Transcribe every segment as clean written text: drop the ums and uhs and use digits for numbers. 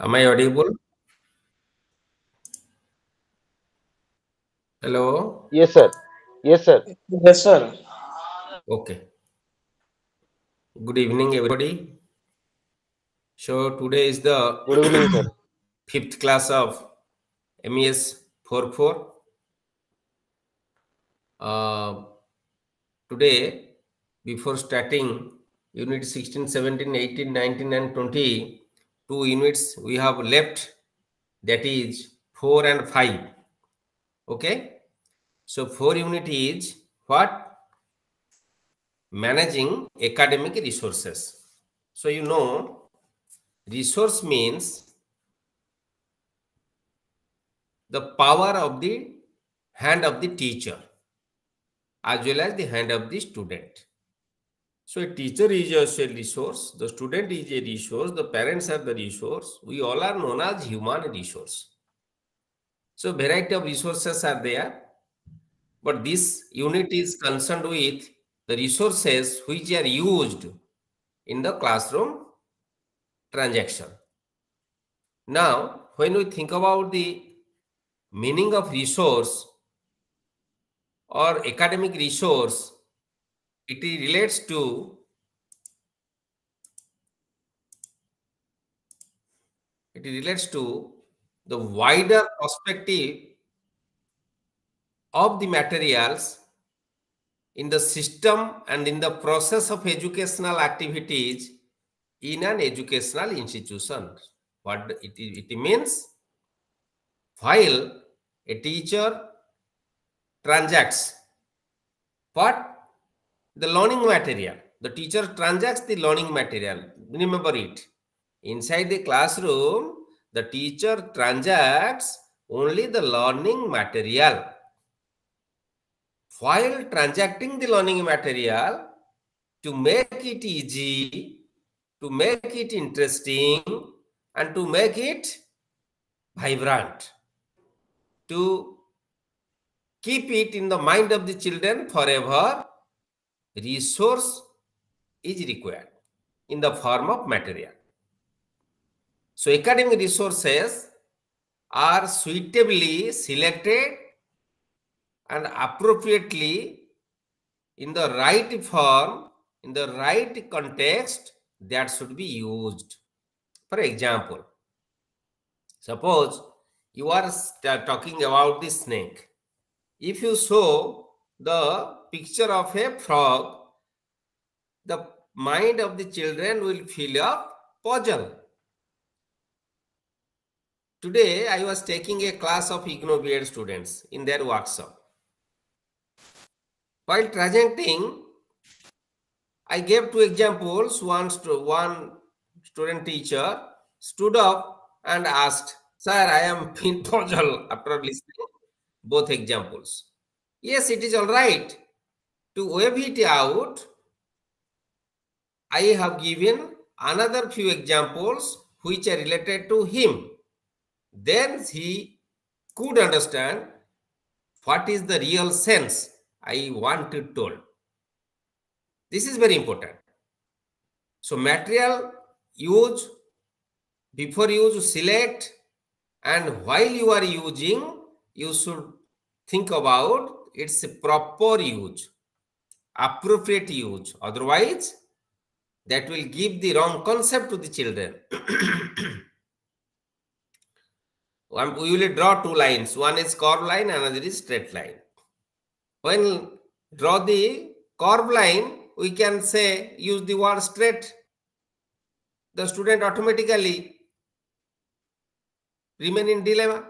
Am I audible? Hello? Yes, sir. Yes, sir. Yes, sir. Okay. Good evening, everybody. So today is the Good evening, sir. fifth class of MES-44. Uh, Today, before starting Unit 16, 17, 18, 19, and 20, two units we have left, that is 4 and 5. Okay? So 4 unit is what? Managing academic resources. So you know, resource means the power of the hand of the teacher as well as the hand of the student. So a teacher is just a resource, the student is a resource, the parents are the resource. We all are known as human resource. So variety of resources are there, but this unit is concerned with the resources which are used in the classroom transaction. Now, when we think about the meaning of resource or academic resource, it relates to the wider perspective of the materials in the system and in the process of educational activities in an educational institution. What it means? While a teacher transacts what? The learning material. The teacher transacts the learning material. Remember it. Inside the classroom, the teacher transacts only the learning material. While transacting the learning material, to make it easy, to make it interesting, and to make it vibrant, to keep it in the mind of the children forever, resource is required in the form of material. So academic resources are suitably selected and appropriately in the right form, in the right context that should be used. For example, suppose you are talking about the snake. If you show the picture of a frog, the mind of the children will fill up puzzle. Today, I was taking a class of IGNO B.Ed students in their workshop. While presenting, I gave two examples. One student teacher stood up and asked, "Sir, I am in puzzle," after listening both examples. Yes, it is all right. To wave it out, I have given another few examples which are related to him. Then he could understand what is the real sense I want to tell. This is very important. So material use, before you select, and while you are using, you should think about its proper use, appropriate use. Otherwise, that will give the wrong concept to the children. We will draw two lines. One is curved line, another is straight line. When draw the curved line, we can say use the word straight. The student automatically remain in dilemma.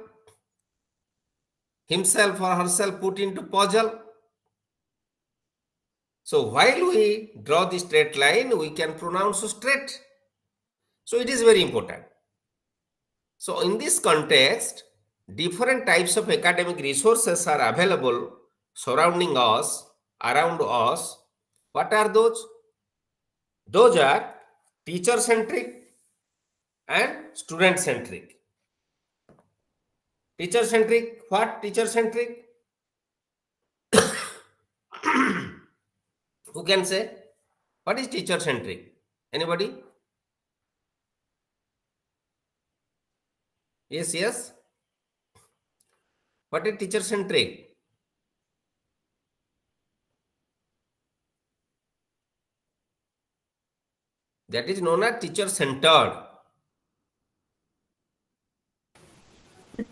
Himself or herself put into puzzle. So while we draw the straight line, we can pronounce straight. So it is very important. So in this context, different types of academic resources are available surrounding us, around us. What are those? Those are teacher-centric and student-centric. Teacher-centric, what? Teacher-centric? Who can say? What is teacher-centric? Anybody? Yes, yes. What is teacher centric? That is known as teacher centered.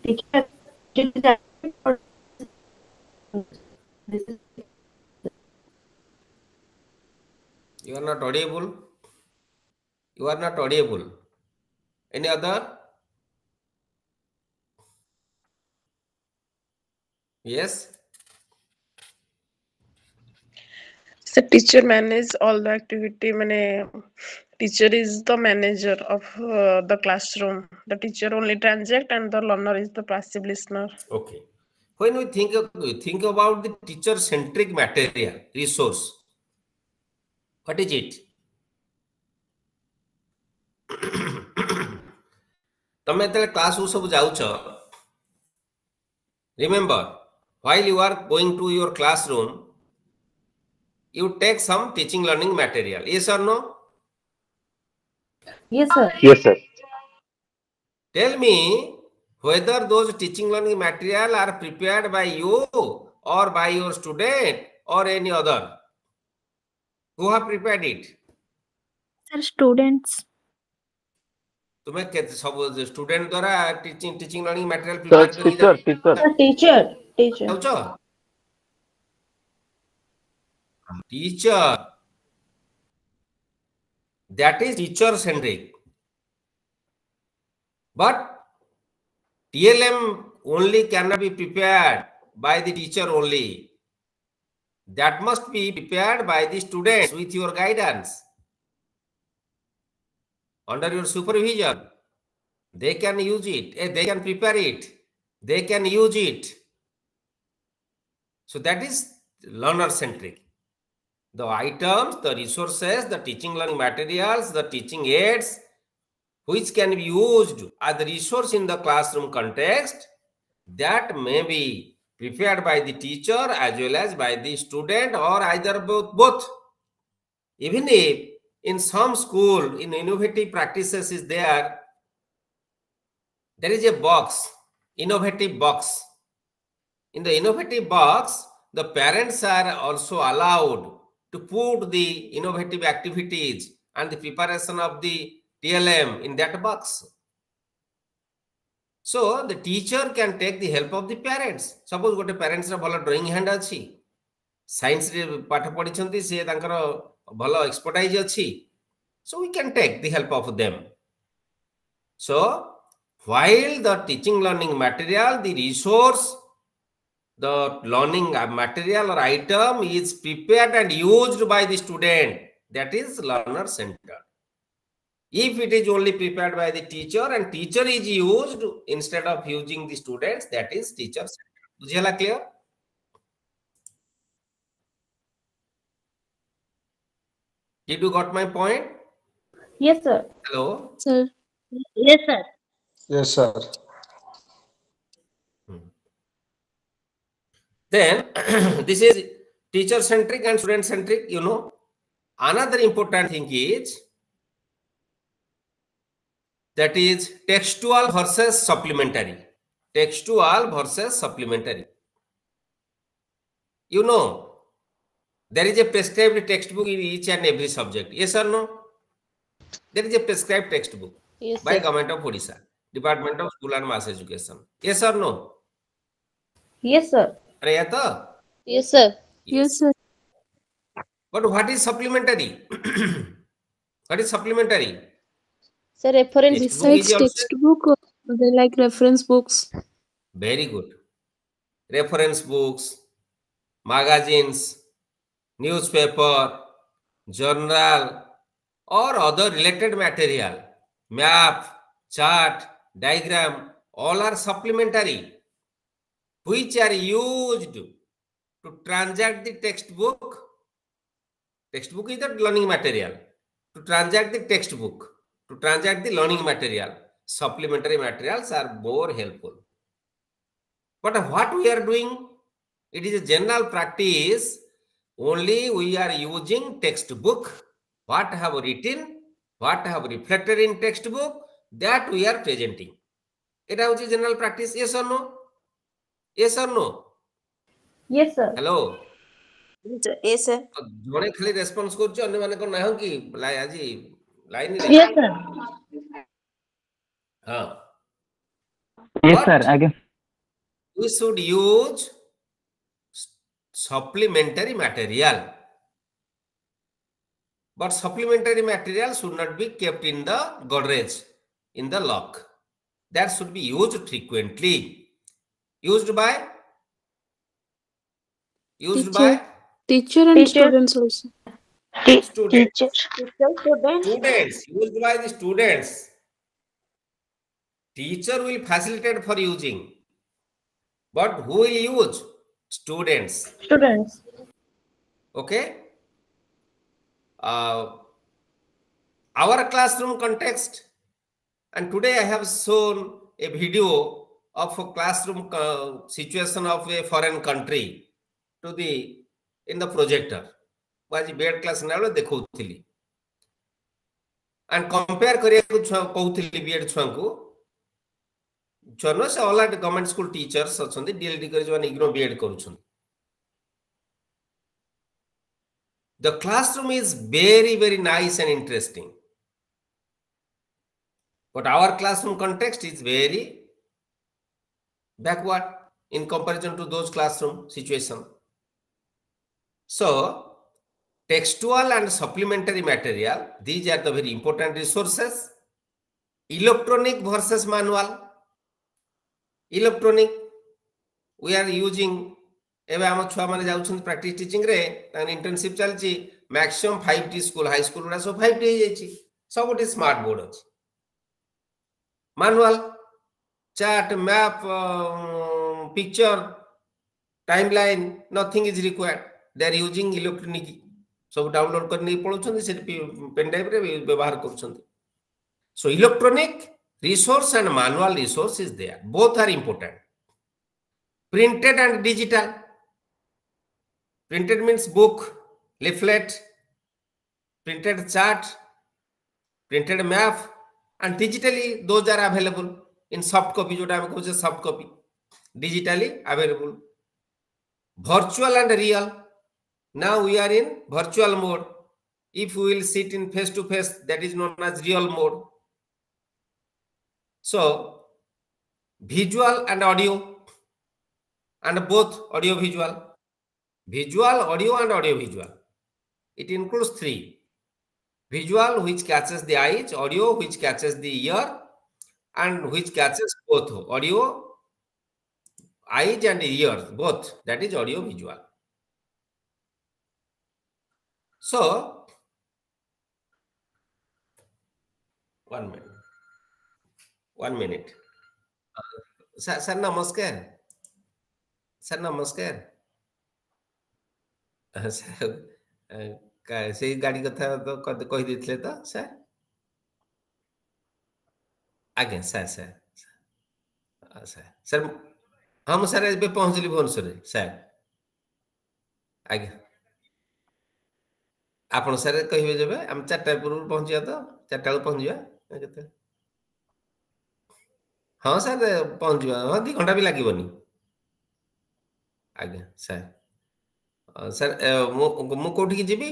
Teacher, You are not audible. You are not audible. Any other? Yes. So teacher manage all the activity. Teacher is the manager of the classroom. The teacher only transact and the learner is the passive listener. Okay. When we think about the teacher centric material resource, what is it? ତମେ ଯେତେବେଳେ class ସବୁ ଯାଉଛ, remember, while you are going to your classroom, you take some teaching learning material. Yes or no? yes, sir. Yes, sir. Tell me whether those teaching learning material are prepared by you or by your student or any other. Who have prepared it? Sir, students. तुम्हें सब student द्वारा teaching learning material Sir, prepare teacher. Teacher. Teacher. That is teacher centric. But TLM only cannot be prepared by the teacher only. That must be prepared by the students with your guidance. Under your supervision. They can use it. They can prepare it. They can use it. So that is learner centric. The items, the resources, the teaching learning materials, the teaching aids, which can be used as the resource in the classroom context, that may be prepared by the teacher as well as by the student or either both. Even if in some school, in innovative practices is there is a box, innovative box. In the innovative box, the parents are also allowed to put the innovative activities and the preparation of the TLM in that box. So the teacher can take the help of the parents. Suppose gote parents ra bhala drawing hand achi, science re path padichanti, se tankara bhala expertise achi, so we can take the help of them. So while the teaching learning material, the resource, the learning material or item is prepared and used by the student, that is learner centered. If it is only prepared by the teacher and teacher is used instead of using the students, that is teacher centered. Bujhela clear? Did you got my point? Yes, sir. Hello? Sir. Yes, sir. Yes, sir. Then this is teacher centric and student centric. Another important thing is that is textual versus supplementary. Textual versus supplementary. There is a prescribed textbook in each and every subject. Yes or no? There is a prescribed textbook by Government of Odisha, Department of School and Mass Education. Yes or no? Yes, sir. Yes, sir. Yes, sir. But what is supplementary? What is supplementary? Sir, reference Textbook besides textbook, they like reference books. Very good. Reference books, magazines, newspaper, journal, or other related material, map, chart, diagram, all are supplementary, which are used to transact the textbook. Textbook is the learning material. To transact the textbook, to transact the learning material, supplementary materials are more helpful. But what we are doing, it is a general practice. Only we are using textbook, what have written, what have reflected in textbook, that we are presenting. এটা হচ্ছে general practice. yes or no? yes or no? Yes, sir. hello Yes, sir. ଜଣେ ଖାଲି response କରୁଛି, ଅନ୍ୟ ମାନେ କଣ ନାହିଁ କି ଆଜି ଲାଇନରେ? Yes, sir. ହଁ, Yes, But- sir. Again. we should use supplementary material, but supplementary material should not be kept in the Godrej, in the lock. That should be used frequently. Used by Teacher and Teacher. students also. students. Student. Students, used by the students. Teacher will facilitate for using, but who will use? Students. Students. Okay. Our classroom context, and today I have shown a video of a classroom situation of a foreign country to the in the projector. आज bed class ना देखौथिली and compare करिया कहउथिली BEd छुआ को छुआ से all government school teachers अछंती DLD करि जवान इग्नो बीएड करूछन. The classroom is very nice and interesting, but our classroom context is very backward in comparison to those classroom situation. So textual and supplementary material, these are the very important resources. Electronic versus manual. Electronic, we are using, एबे हम छुआ माने जाउछन practice teaching रे तान internship चलची, maximum 5T school high school ना सब 5T हे जायची, सब स्मार्ट बोर्ड अछि. Manual, chart, map, picture, timeline, nothing is required. They are using electronic, सब डाउनलोड करने पड़ुछन, से पेन ड्राइव रे व्यवहार करछन. So electronic resource and manual resource is there, both are important. Printed and digital. Printed means book, leaflet, printed chart, printed map, and digitally those are available in soft copy. जोटा हम कहते हैं soft copy, digitally available. Virtual and real. Now we are in virtual mode. If we will sit in face to face, that is known as real mode. So visual and audio, and both audio visual. Visual, audio, and audio visual. It includes three. Visual, which catches the eyes, audio, which catches the ear, and which catches both audio, eyes, and ears, both. That is audio visual. So, 1 minute. 1 minute. Sir, namaskar. Sir, namaskar. से गाड़ी कथा तो कहि दिथले तो sir. आगे sir हम sir एबे पहुंचली Bhubaneswar sir. आगे आपण सर कहिबे जेबे हम 4टा पूर्व पहुंचिया तो 4टा बेल पहुंचिया केते. हां सर पहुंचिया, हां 2 घंटा भी लागबोनी. आगे सर सर मु कोठी की जीबी?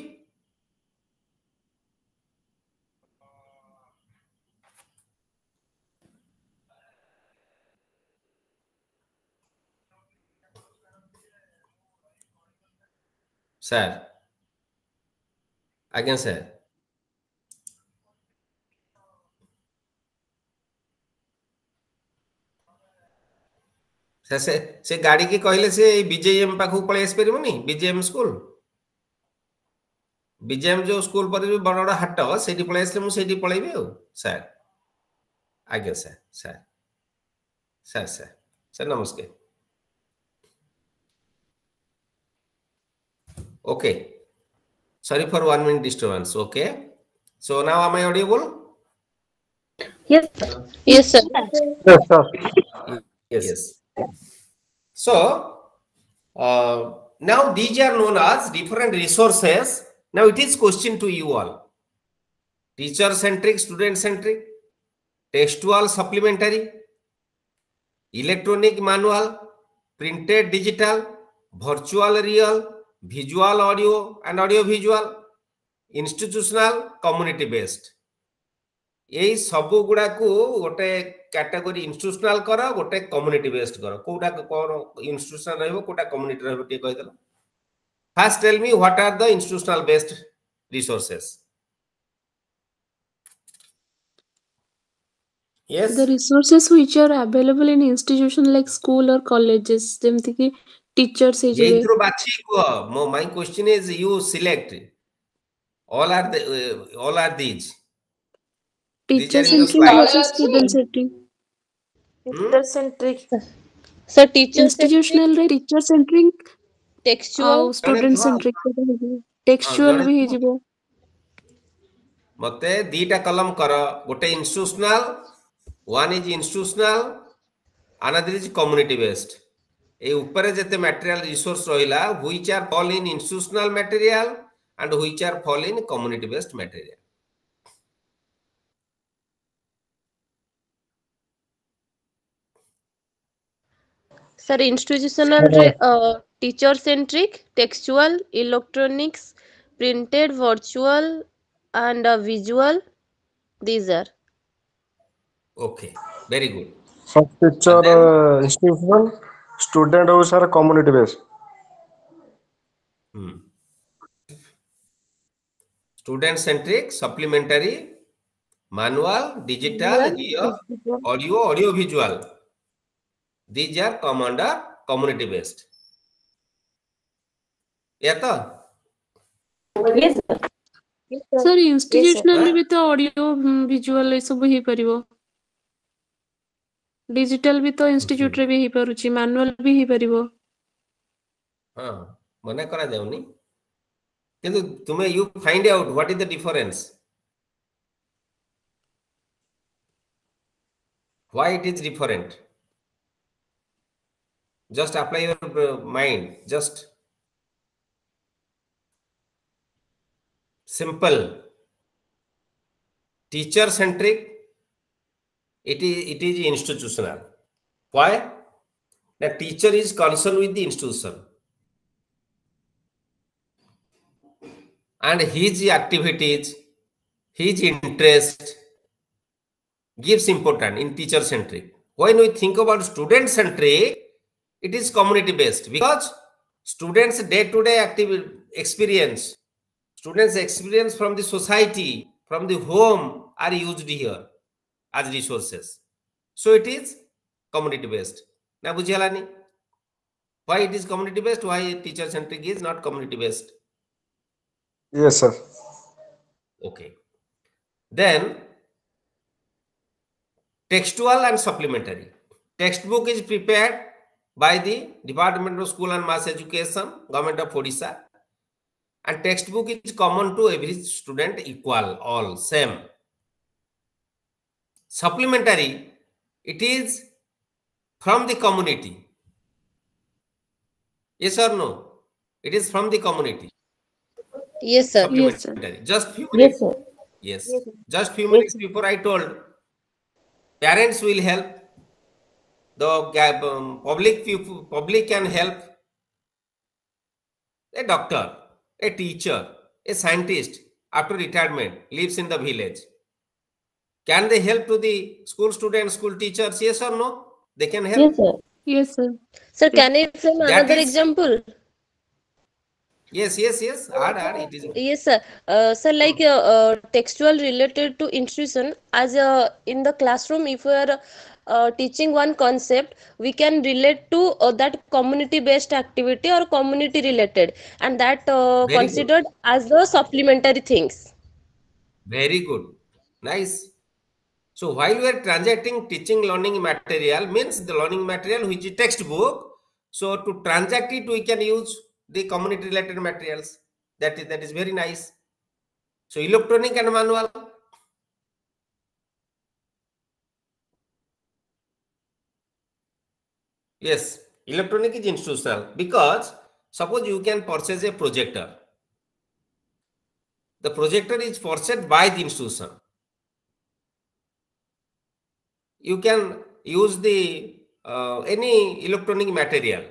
सर आज्ञा सर से गाड़ी की कहले से बीजेएम पाखु पळे आस परिबोनी. बीजेएम स्कूल, बीजेएम जो स्कूल पर जो बड़ बड़ हाट सेठी पळे आसले मु सेठी पळेबी हो सर. आज्ञा सर नमस्कार. Okay, sorry for 1 minute disturbance. Okay, so now am I audible? Yes. Yes, sir. Yes, sir. Yes. So now these are known as different resources. Now it is question to you all: teacher centric, student centric, textual, supplementary, electronic manual, printed digital, virtual real, visual audio and audio visual, institutional, community based. यही सबु गुड़ा को गोटे category institutional करो गोटे community based करो कोटा कोन institutional रहबो Kota community रहबो टी कहि देलो first tell me what are the institutional based resources yes The resources which are available in institution like school or colleges जेमति कि teachers हे ये जिवे इंट्रो बाची को my question is you select all are these teacher are in the centric slide versus student centric Teacher centric. sir teacher institutional रे teacher centric Textual. ଆଉ student centric textual भी हे जिवो मते दीटा कलम करो गोटे institutional one is institutional another is community based ए ऊपर जते मटेरियल रिसोर्स रहिला which are fall in institutional material and which are fall in community based material Sir, institutional teacher centric, textual, electronics, printed, virtual, and visual. These are. okay very good Some teacher And then- institutional, student or sir community based. student centric supplementary manual digital audio visual these are come under community based yeah to Yes, sir. Sir institutional भी तो audio visual ए सब ही परिबो digital भी तो institute रे भी ही परुची manual भी ही परिबो हां मने करा जाउनी किंतु तुमे you find out what is the difference why it is different just apply your mind just simple teacher centric it is institutional why the teacher is concerned with the institution and his activities his interest gives important in teacher centric when we think about student centric it is community based because students day to day active experience students experience from the society from the home are used here as resources so it is community based na bujhelani why it is community based why teacher centric is not community based Yes, sir. okay then textual and supplementary textbook is prepared by the Department of School and Mass Education Government of Odisha and textbook is common to every student equal all same supplementary it is from the community yes or no it is from the community Yes, sir. supplementary just few minutes Yes, sir. yes just few minutes before I told parents will help the public can help a doctor a teacher a scientist after retirement lives in the village can they help to the school students school teachers yes or no they can help Yes, sir. yes sir Sir, can I frame That another is- example? yes add it is Yes, sir. Sir, like textual related to institution, as in the classroom, if we are teaching one concept, we can relate to that community-based activity or community-related, and that Very good. considered as the supplementary things. very good nice so while we are transacting teaching learning material means the learning material which is textbook so to transact it we can use the community related materials that is very nice so electronic and manual yes electronic is institutional because suppose you can purchase a projector the projector is purchased by the institution you can use the any electronic material,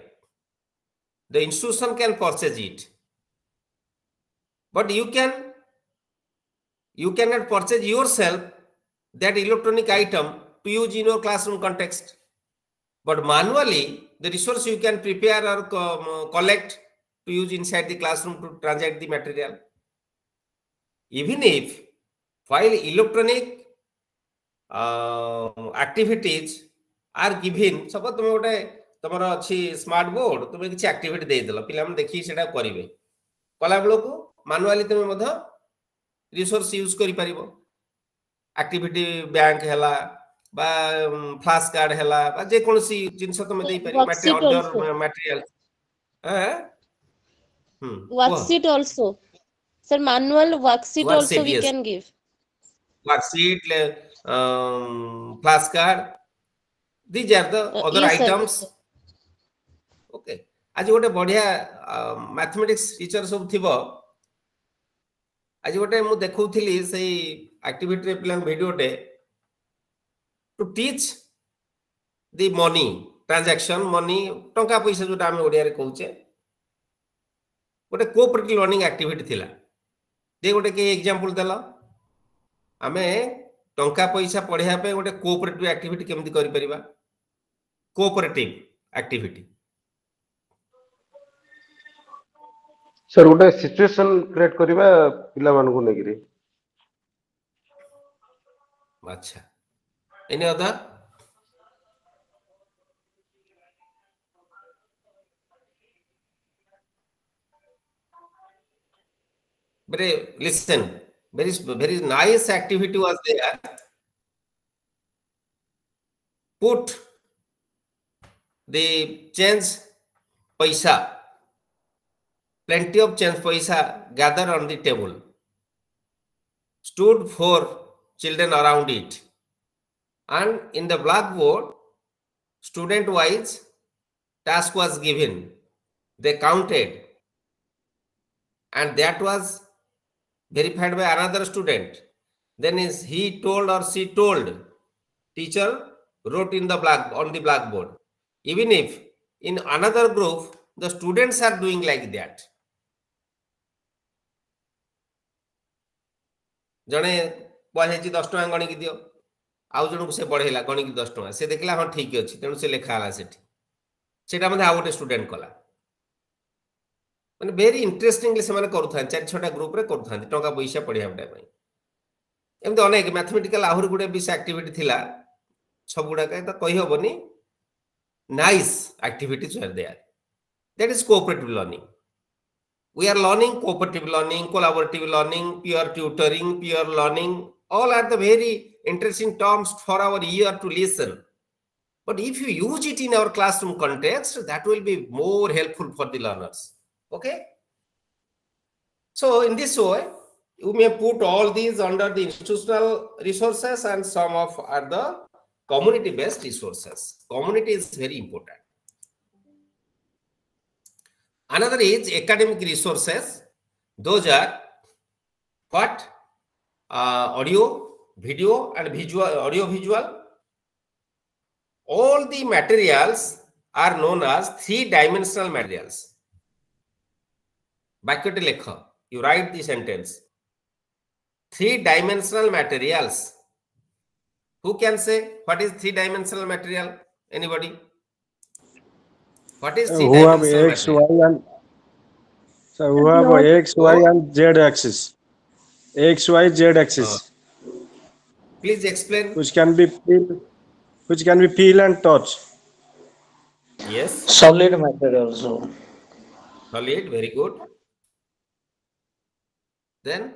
the institution can purchase it, but you cannot purchase yourself that electronic item to use in your classroom context. But manually, the resource you can prepare or collect to use inside the classroom to transact the material. Even if while electronic activities are given, suppose तुम गोटे तुम अच्छी smart board तुम किसी activity देदेल पिला देखिए सेटा करेंगे कला बेलू मानुआली तुम रिसोर्स यूज कर एक्टिविटी बैंक हैला बा फ्लैश कार्ड हैला बा जे कोनसी जिंस तुम देई पारि material worksheet also sir, manual worksheet also we can give worksheet flashcard, these are the other yes, items sir. Okay, आज गोटे बढ़िया मैथमेटिक्स टीचर सब थिबो आज गोटे मु देखौथिली सही एक्टिविटी रे पिला वीडियो टे to teach the money transaction money टंका पैसा जोटा हम ओडिया रे कहूचे गोटे कोऑपरेटिव लर्निंग एक्टिविटी थिला जे गोटे के एग्जांपल देला आमे टंका पैसा पढ़िया पे गोटे कोऑपरेटिव एक्टिविटी केमति करि परिबा कोऑपरेटिव एक्टिविटी सर गोटे सिचुएशन क्रिएट करबा पिला मानकु नेगिरी अच्छा any other listen, very nice activity was there. Put the change paisa, plenty of change paisa gathered on the table. Stood 4 children around it, and in the blackboard, student wise task was given. They counted, and that was verified by another student. Then he told or she told, teacher wrote in the on the blackboard. Even if in another group the students are doing like that, जने पढ़े 10 टका गणी की दियो आउ जन को से पढ़ेला गणी की 10 टका से देखला हां ठीक अछि तेनु से लेखा आला सेटा मध्ये आउ गोटे स्टूडेंट कला माने वेरी इंटरेस्टिंगली से माने करूथान 4-6टा ग्रुप रे करूथान टंका पैसा पढ़िया बडा पई एमते अनेक मैथमेटिकल आहुर गुडे बिस एक्टिविटी थिला सब गुडा का त कहि होबनी nice activities are there that is cooperative learning we are learning cooperative learning collaborative learning peer tutoring peer learning all are the very interesting terms for our ear to listen but if you use it in our classroom context that will be more helpful for the learners. Okay, so in this way you may put all these under the institutional resources and some of are the community based resources. Community is very important. Another is academic resources. Those are what? Audio, video and visual, audio visual. All the materials are known as 3-dimensional materials. Back lekha, you write the sentence. 3-dimensional materials. Who can say what is 3-dimensional material? Anybody? What is 3-dimensional material? Who have X, Y and Z axis. X, Y, Z axis. Please explain. Which can be feel and touch. Yes. Solid matter also. Solid, very good. Then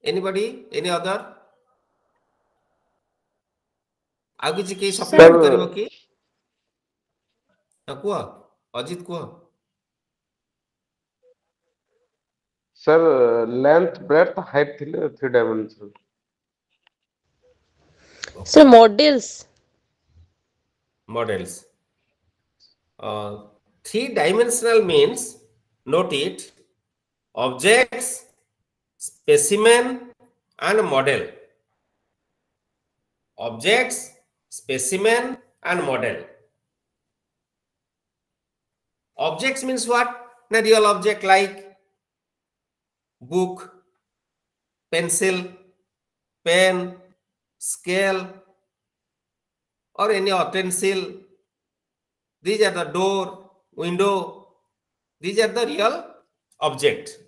anybody, any other? आगे जी के support करिवो की कुआ अजित कुआ sir length breadth height थिले 3 dimensional So models 3-dimensional means, note it, objects, specimen and model. Objects, specimen and model. Objects means what? A real object like book, pencil, pen, scale, or any utensil. These are the door, window. These are the real object.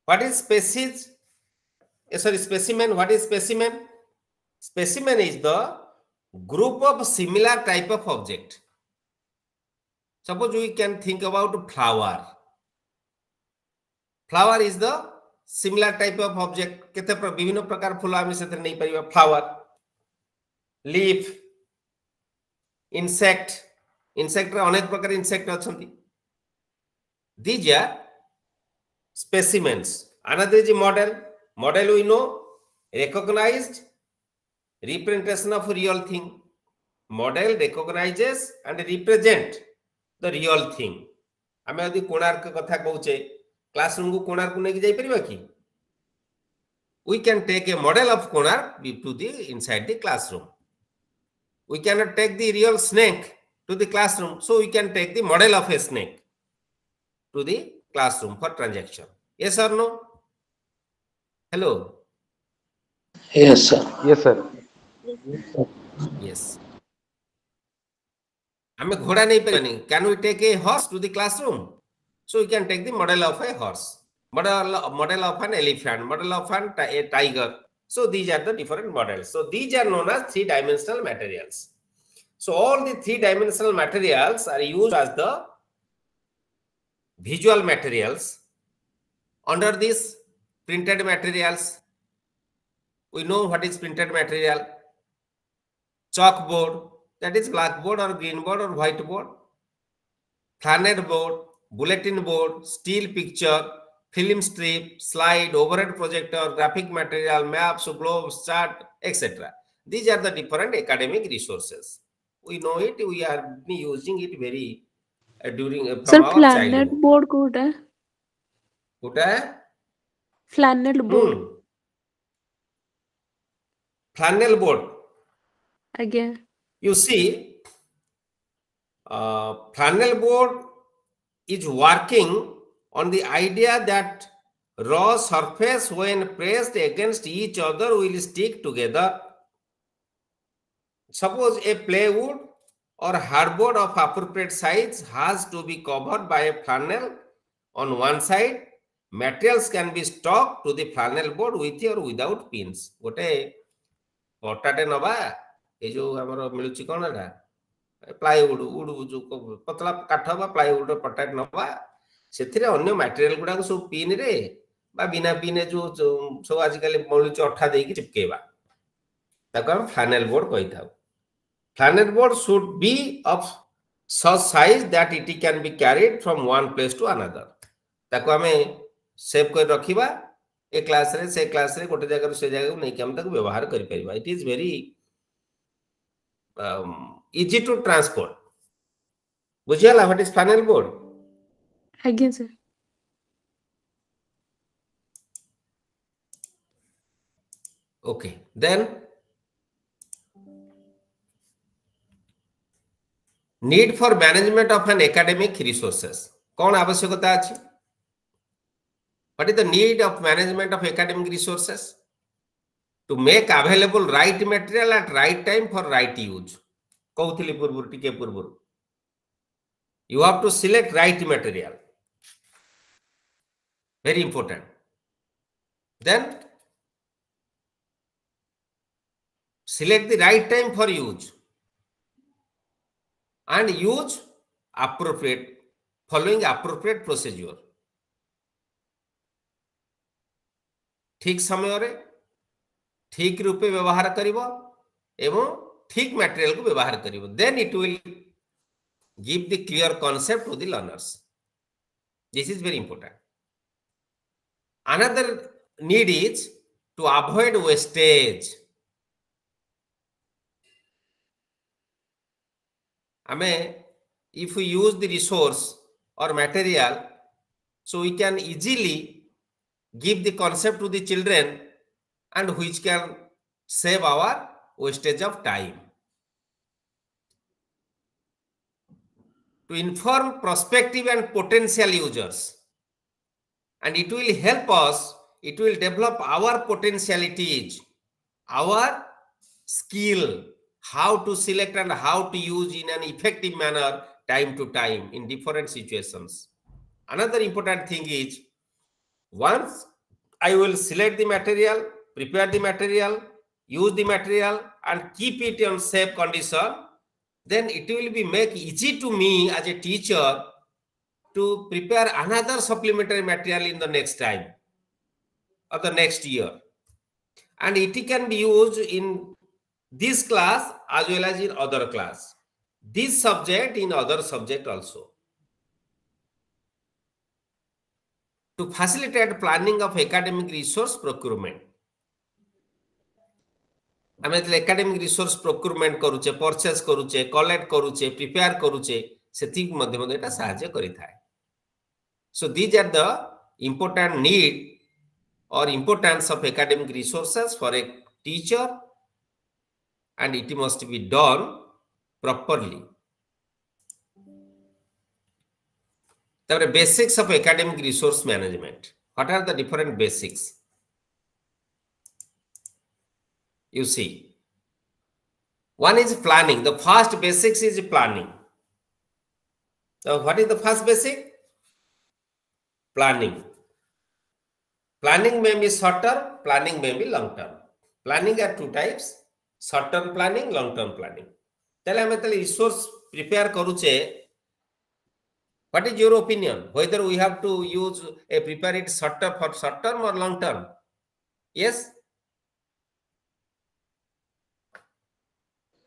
What is species? Specimen. What is specimen? Specimen is the group of similar type of object. Suppose we can think about flower. Flower is the similar type of object. केते विभिन्न प्रकार फूल आमे सेते नै परिबा. Flower, leaf, insect. Insect रे अनेक प्रकार insect अछंती. These are specimens. Another is model. Model we know, recognized representation of real thing. Model recognizes and represent the real thing. आमे यदि कोणार्क कथा कहूचे, क्लासरूम को कोणार्क को नेकी जाई परिबा की? We can take a model of Konark to the inside the classroom. We cannot take the real snake to the classroom, so we can take the model of a snake to the classroom for transaction. Yes or no? Hello. Yes, sir. Yes, sir. Yes. Can we take a horse to the classroom? So we can take the model of a horse. Model of an elephant, model of a tiger. So these are the different models. So these are known as three-dimensional materials. So all the three-dimensional materials are used as the visual materials. Under this, printed materials. We know what is printed material. Chalkboard, that is blackboard or green board or white board. Planet board, bulletin board, steel picture, film strip, slide, overhead projector, graphic material, maps, globes, chart, etc. These are the different academic resources. We know it, we are using it very during from Sir, our planet childhood. board Kota है? कोटा है? Flannel board. Flannel board. Again. You see, flannel board is working on the idea that raw surface when pressed against each other will stick together. Suppose a plywood or hardboard of appropriate size has to be covered by a flannel on one side. Materials can be stuck to the flannel board with or without pins. Gote पटाटे नबा ए जो हमर मिलुची कोन एटा plywood would जो पतला काठ बा plywood पटाटे नबा सेथिरे अन्य material गुडा को सब पिन रे बा बिना पिन जो सब आजकल मिलुची अठा देकी चिपकेबा ताको हम फ्लैनेल बोर्ड कहि थाउ. Flannel board should be of such size that it can be carried from one place to another. ताको हमें सेव कर रखिबा ए क्लास रे से क्लास रे गोटे जगह से जगह नहीं कि हम ताको व्यवहार करि परिबा. It is very easy to transport. बुझियाला what is flannel board? Again, sir. Okay, then need for management of an academic resources. कौन आवश्यकता अछि? What is the need of management of academic resources? To make available right material at right time for right use. कहउथिली पूर्व टिके पूर्व. You have to select right material. Very important. Then select the right time for use and use appropriate following appropriate procedure. ठीक समय रे ठीक रूपे व्यवहार करिवो एवं ठीक मटेरियल को व्यवहार करिवो. Then it will give the clear concept to the learners. This is very important. Another need is to avoid wastage. If we use the resource or material, so we can easily give the concept to the children and which can save our wastage of time. To inform prospective and potential users, and it will help us, it will develop our potentialities, our skill, how to select and how to use in an effective manner time to time in different situations. Another important thing is, once I will select the material, prepare the material, use the material and keep it in safe condition, then it will be make easy to me as a teacher to prepare another supplementary material in the next time or the next year. And it can be used in this class as well as in other class. This subject in other subject also. To facilitate planning of academic resource procurement. आम academic resource procurement करूचे, purchase करूचे, collect करूचे, prepare करूचे, सेति मध्य मध्य एटा सहाय्य करिथाय. So these are the important need or importance of academic resources for a teacher, and it must be done properly. The basics of academic resource management. What are the different basics? You see, one is planning. The first basics is planning. So what is the first basic? Planning. Planning may be short term, planning may be long term. Planning are two types, short term planning, long term planning. Tell me resource prepare karuche. What is your opinion? Whether we have to use a prepare it short term for short term or long term? Yes?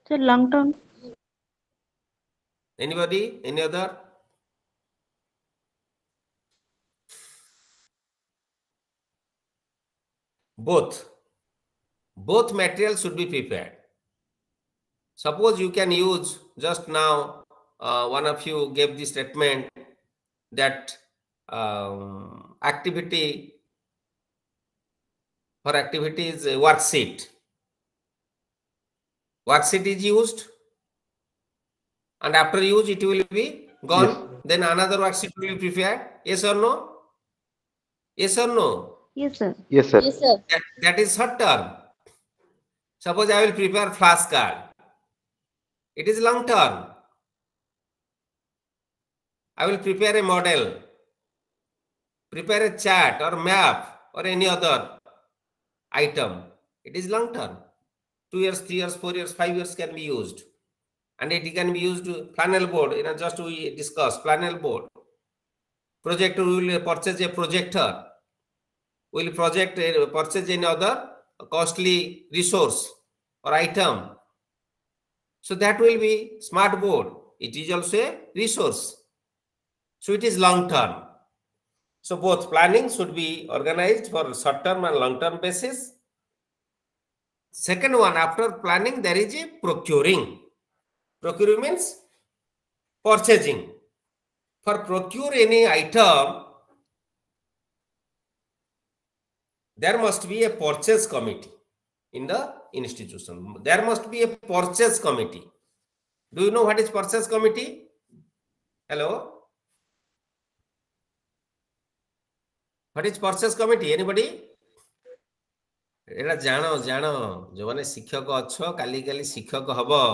So long term. Anybody? Any other? Both materials should be prepared. Suppose you can use, just now one of you gave the statement that activity is a worksheet. Worksheet is used and after use it will be gone. Yes. Then another worksheet will be prepared. Yes or no? Yes or no? Yes, sir. Yes, sir. Yes, sir. That is short term. Suppose I will prepare flashcard. It is long term. I will prepare a model, prepare a chart or map or any other item. It is long term. 2 years, 3 years, 4 years, 5 years can be used. And it can be used to panel board. Just we discussed panel board. Projector, we will purchase a projector. We will purchase any other costly resource or item. So that will be smart board. It is also a resource. So it is long term. So both planning should be organized for short term and long term basis. Second one, after planning, there is a procuring. Procuring means purchasing. For procure any item, there must be a purchase committee in the institution. There must be a purchase committee. Do you know what is purchase committee? Hello? What is purchase committee? Anybody? एटा जानो जो माने शिक्षक अच्छो काली शिक्षक हबो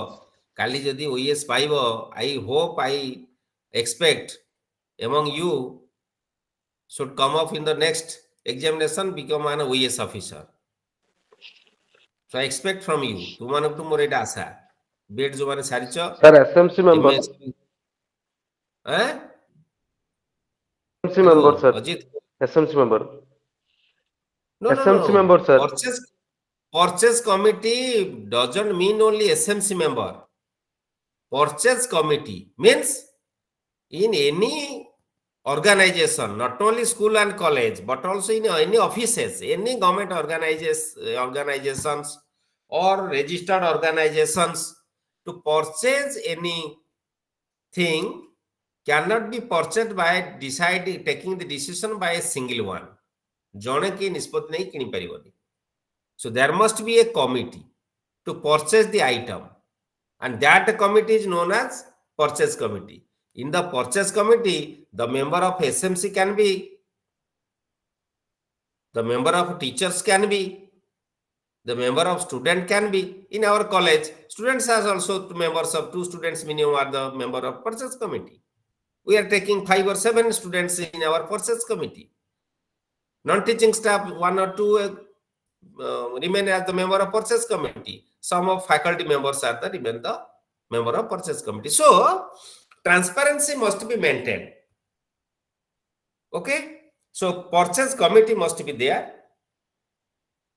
काली जदि ओएस पाइबो I hope I expect among you should come up in the next examination become an OES officer. So I expect from you tu manu tu more eta asa bed jo mane saricho Sir, SMC member. SMC member, sir. Ajit. SMC member. No, SMC member, sir. Purchase committee doesn't mean only SMC member. Purchase committee means in any organization, not only school and college, but also in any offices, any government organizations or registered organizations, to purchase anything cannot be purchased by taking the decision by a single one. जने की निष्पत्ति नहीं किनी परिबनी. So there must be a committee to purchase the item, and that committee is known as purchase committee. In the purchase committee, the member of SMC can be, the member of teachers can be, the member of student can be. In our college, students are also members of 2 students minimum are the member of purchase committee. We are taking 5 or 7 students in our purchase committee. Non-teaching staff 1 or 2 remain as the member of purchase committee. Some of faculty members are the remain the member of purchase committee. So transparency must be maintained. Okay, so purchase committee must be there.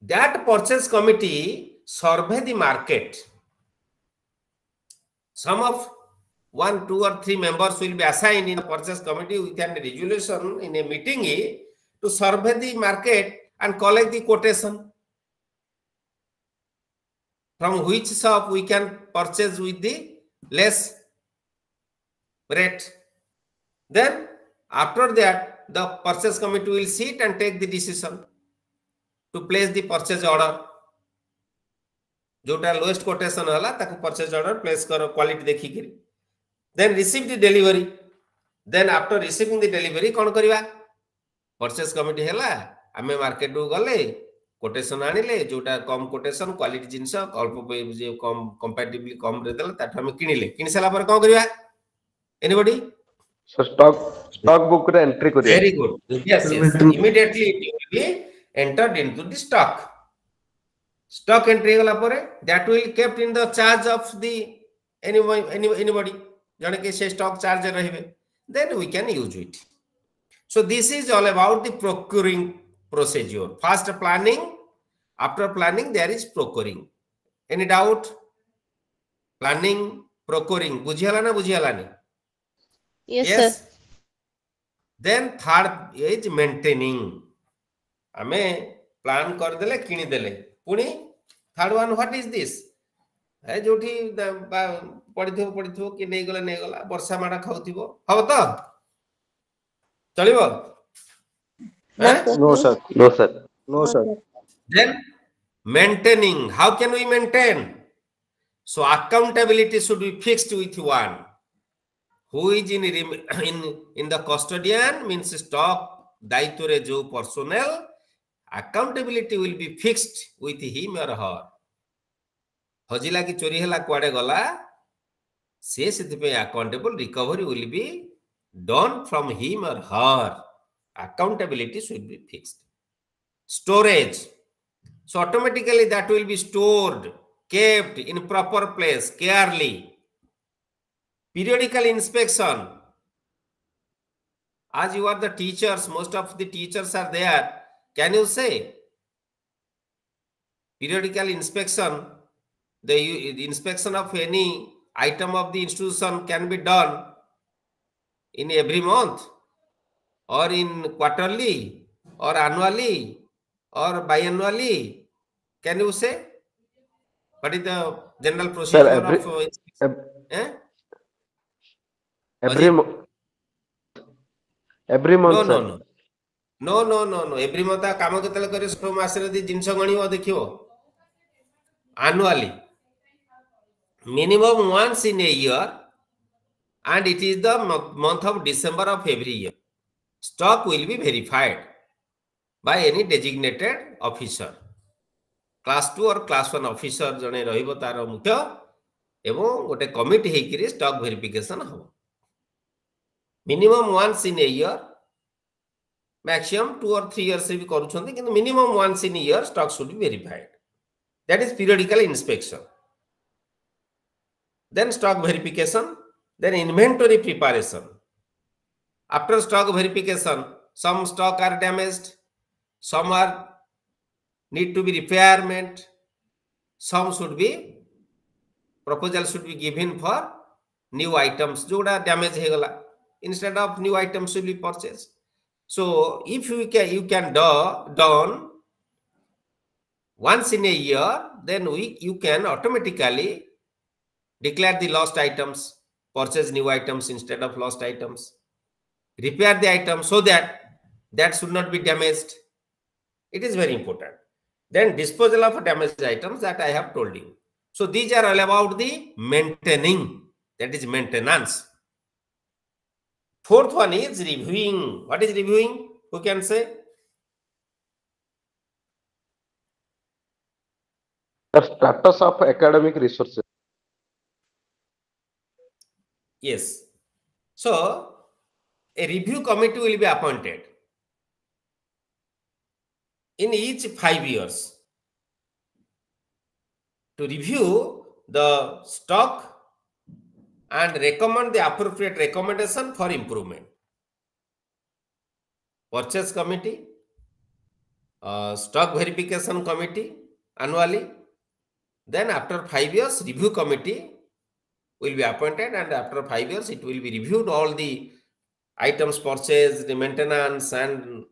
That purchase committee survey the market. Some of 1, 2 or 3 members will be assigned in the purchase committee with a resolution in a meeting to survey the market and collect the quotation. From which shop we can purchase with the less rate. Then after that, the purchase committee will sit and take the decision to place the purchase order. जोटा lowest quotation हला ताको purchase order place करो quality देखी करी. Then receive the delivery. Then after receiving the delivery कौन करिवा? Purchase committee हला आमे market को गले quotation आनिले जोटा कम quotation quality जिंस अल्प जे कम comparatively कम रे देला ताठ आमे किनिले किनि सला पर कौन करिवा? Anybody? So stock book रे entry करिया. Very good. Yes, yes. Immediately it will be entered into the stock. Stock entry gala pore that will kept in the charge of the anybody. जने के से stock charge रहिबे. Then we can use it. So this is all about the procuring procedure. First planning, after planning there is procuring. Any doubt? Planning, procuring. बुझियाला ना बुझियाला नहीं? Yes, Yes. sir. Then third is maintaining. हमें plan कर देले किनी देले. पुनी third one, what is this? है जोठी पढ़िथो कि नहीं गला वर्षा माडा खाउथिबो हबो तो चलिबो No, sir. No sir. No, sir. then maintaining, how can we maintain? So accountability should be fixed with one who is in the custodian means stock daitwa re jo personnel, accountability will be fixed with him or her. हजिला की चोरी हला कुआडे गला से सेतिपे accountable, recovery will be done from him or her. Accountability should be fixed. Storage, so automatically that will be stored, kept in proper place carefully. Periodical inspection, as you are the teachers, most of the teachers are there, can you say periodical inspection? The inspection of any item of the institution can be done in every month or in quarterly or annually or biannually. Can you say? What is the general procedure Sir, of inspection? every month, No, sir. no. Every month काम केतले करे सब मास रे दी जिंस गणियो देखियो. Annually. Minimum once in a year, and it is the month of December of every year. Stock will be verified by any designated officer. Class 2 or class 1 officer जने रहिबो तार मुख्य एवं गोटे कमिटी हेकिरी stock verification हो. Minimum once in a year, maximum 2 or 3 years भी करूछन्ते किंतु minimum once in a year stock should be verified. That is periodical inspection. Then stock verification, then inventory preparation. After stock verification, some stock are damaged, some are need to be repairment, some should be proposal should be given for new items. जोड़ा damage है गला, instead of new items should be purchased. So if you can done once in a year, then you can automatically declare the lost items, purchase new items instead of lost items, repair the item so that should not be damaged. It is very important. Then disposal of damaged items that I have told you. So these are all about the maintaining, that is maintenance. Fourth one is reviewing. What is reviewing? Who can say? The status of academic resources. Yes. So a review committee will be appointed in each 5 years to review the stock and recommend the appropriate recommendation for improvement. Purchase committee, stock verification committee annually. Then after 5 years, review committee will be appointed, and after 5 years, it will be reviewed all the items purchased, the maintenance and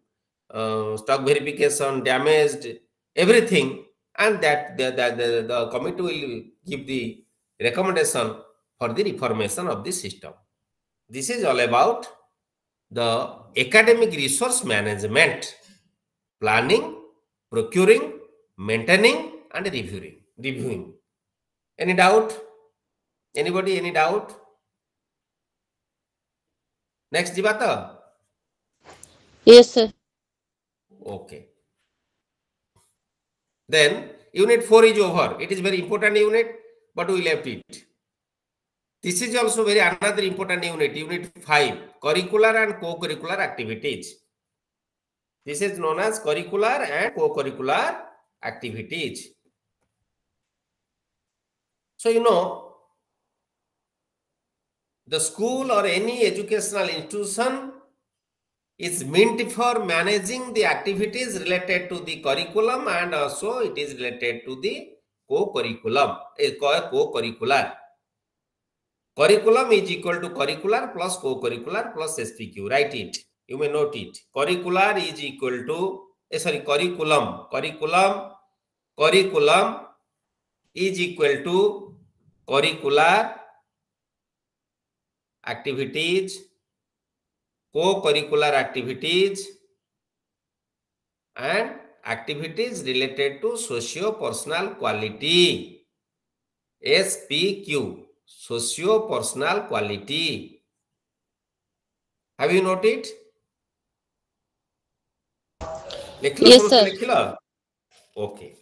stock verification, damaged, everything, and that the committee will give the recommendation for the reformation of the system. This is all about the academic resource management, planning, procuring, maintaining, and reviewing. Any doubt? Anybody, any doubt? Next, Jivata. Yes, sir. Okay. Then unit 4 is over. It is very important unit, but we left it. This is also very another important unit. Unit 5, curricular and co-curricular activities. This is known as curricular and co-curricular activities. So you know, the school or any educational institution is meant for managing the activities related to the curriculum, and also it is related to the co-curriculum, co-curricular. Curriculum is equal to curricular plus co-curricular plus SPQ. Write it. You may note it. Curricular is equal to, curriculum is equal to curricular activities, co-curricular activities, and activities related to socio-personal quality, SPQ, socio-personal quality. Have you noted? Yes, sir. Okay.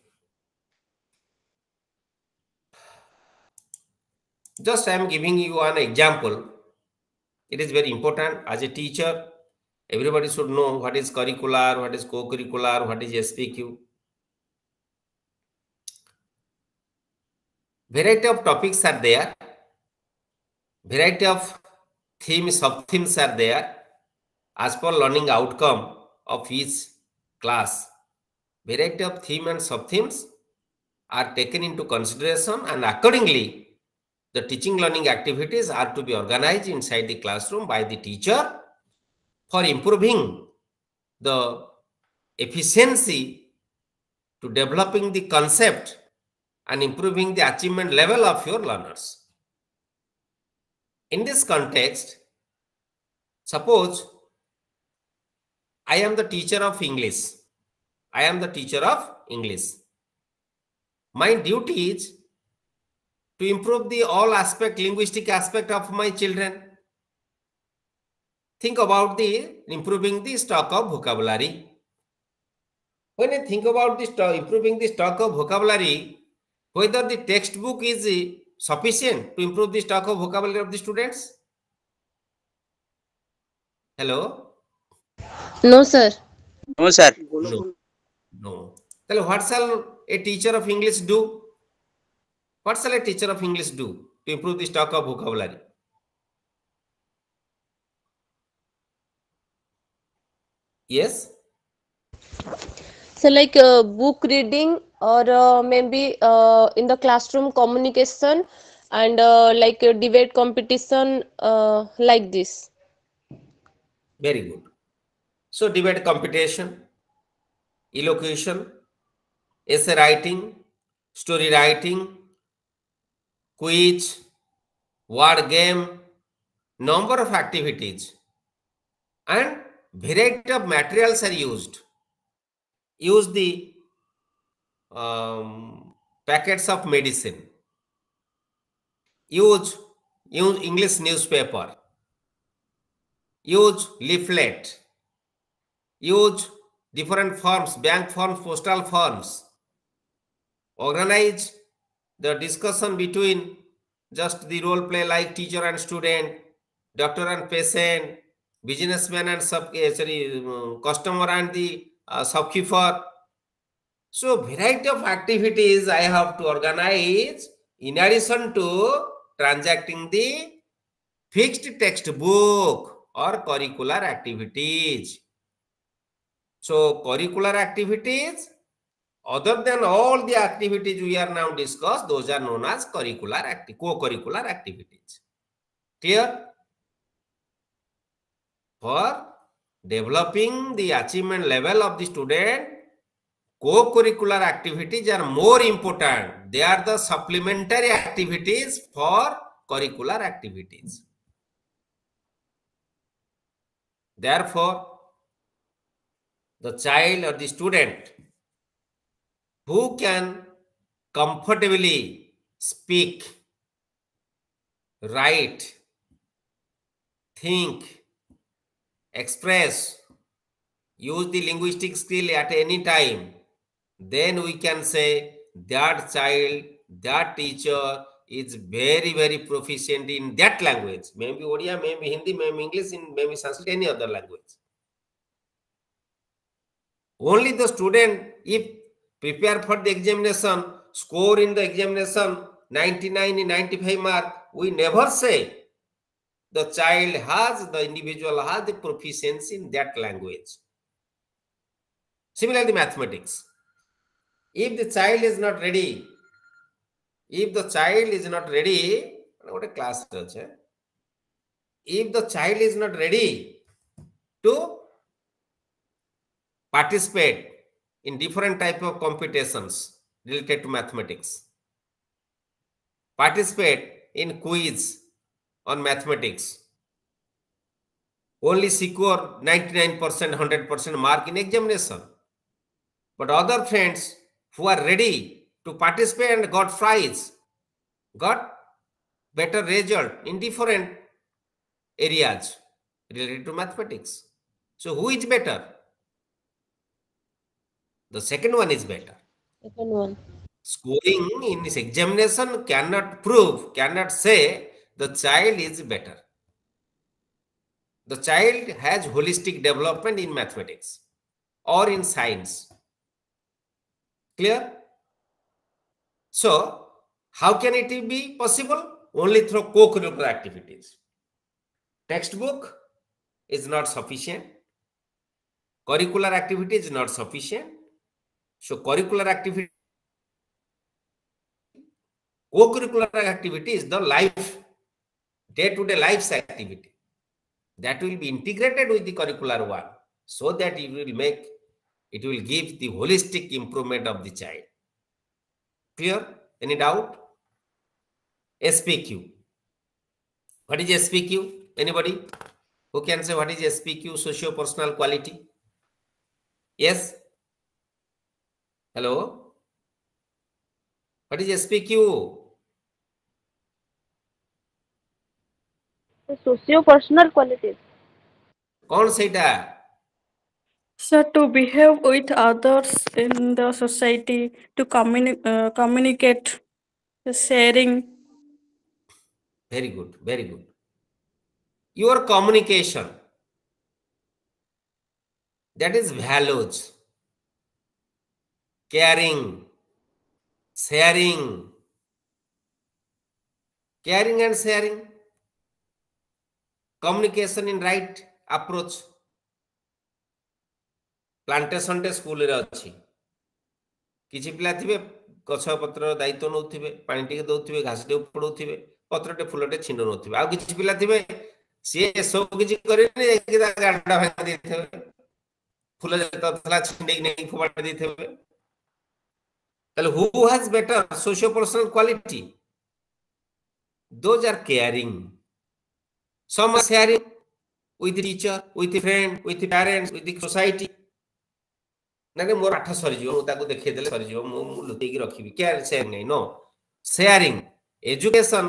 Just I am giving you an example. It is very important. As a teacher, everybody should know what is curricular, what is co-curricular, what is SPQ. Variety of topics are there. Variety of themes, sub-themes are there as per learning outcome of each class. Variety of theme and sub-themes are taken into consideration, and accordingly, the teaching learning activities are to be organized inside the classroom by the teacher for improving the efficiency to developing the concept and improving the achievement level of your learners. In this context, suppose I am the teacher of English. My duty is to improve the all aspect, linguistic aspect of my children. Think about the improving the stock of vocabulary. When you think about improving the stock of vocabulary, whether the textbook is sufficient to improve the stock of vocabulary of the students? Hello? No, sir. No, sir. No. Then what shall a teacher of English do? What shall a teacher of English do to improve the stock of vocabulary? Yes? So like book reading, or maybe in the classroom communication, and like debate competition, like this. Very good. So debate competition, elocution, essay writing, story writing, quiz, word game, number of activities, and variety of materials are used. Use the packets of medicine. Use English newspaper. Use leaflet. Use different forms, bank forms, postal forms. Organize the discussion between just the role play like teacher and student, doctor and patient, businessman and customer and the shopkeeper. So variety of activities I have to organize in addition to transacting the fixed textbook or curricular activities. So curricular activities, other than all the activities we are now discussed, those are known as co-curricular activities. Clear? For developing the achievement level of the student, co-curricular activities are more important. They are the supplementary activities for curricular activities. Therefore, the child or the student who can comfortably speak, write, think, express, use the linguistic skill at any time, then we can say that child, that teacher is very, very proficient in that language. Maybe Odia, maybe Hindi, maybe English, maybe Sanskrit, any other language. Only the student, if prepare for the examination, score in the examination 99 in 95 mark, we never say the child has, the individual has the proficiency in that language. Similarly, mathematics. If the child is not ready, what a class does, if the child is not ready to participate in different type of competitions related to mathematics, participate in quiz on mathematics, only secure 99%, 100% mark in examination. But other friends who are ready to participate and got prize, got better result in different areas related to mathematics. So who is better? The second one is better. Second one. Scoring in this examination cannot say the child is better. The child has holistic development in mathematics or in science. Clear? So, how can it be possible? Only through co-curricular activities. Textbook is not sufficient. Curricular activity is not sufficient. So, co-curricular activity is the life, day-to-day life's activity that will be integrated with the curricular one, so that it will give the holistic improvement of the child. Clear? Any doubt? SPQ. What is SPQ? Anybody who can say what is SPQ? Socio-personal quality. Yes? Hello? What is SPQ? Socio-personal qualities. कौन सेटा? So to behave with others in the society, to communicate, sharing. Very good, very good. Your communication, that is values, caring, sharing, and sharing, communication in right approach. Plantation टे school रे अछि किछि पिला थिबे गछ पत्र दायित्व नउथिबे पानी टिके दउथिबे घास टे उपडउथिबे पत्रटे फुलटे छिंड नउथिबे आ किछि पिला थिबे से सब किछि करेनि एकदा गाडा भांग दिथिबे फुल जता थला छिंडे नै फोबाड दिथिबे तले who has better socio personal quality? Those are caring. Some are sharing with the teacher, with the friend, with the parents, with the society. ना मोर पाठ सरी जीवो ताको देखै देले सरी जीवो मु लुतेई की रखिबी केयर शेयरिंग नहीं नो शेयरिंग एजुकेशन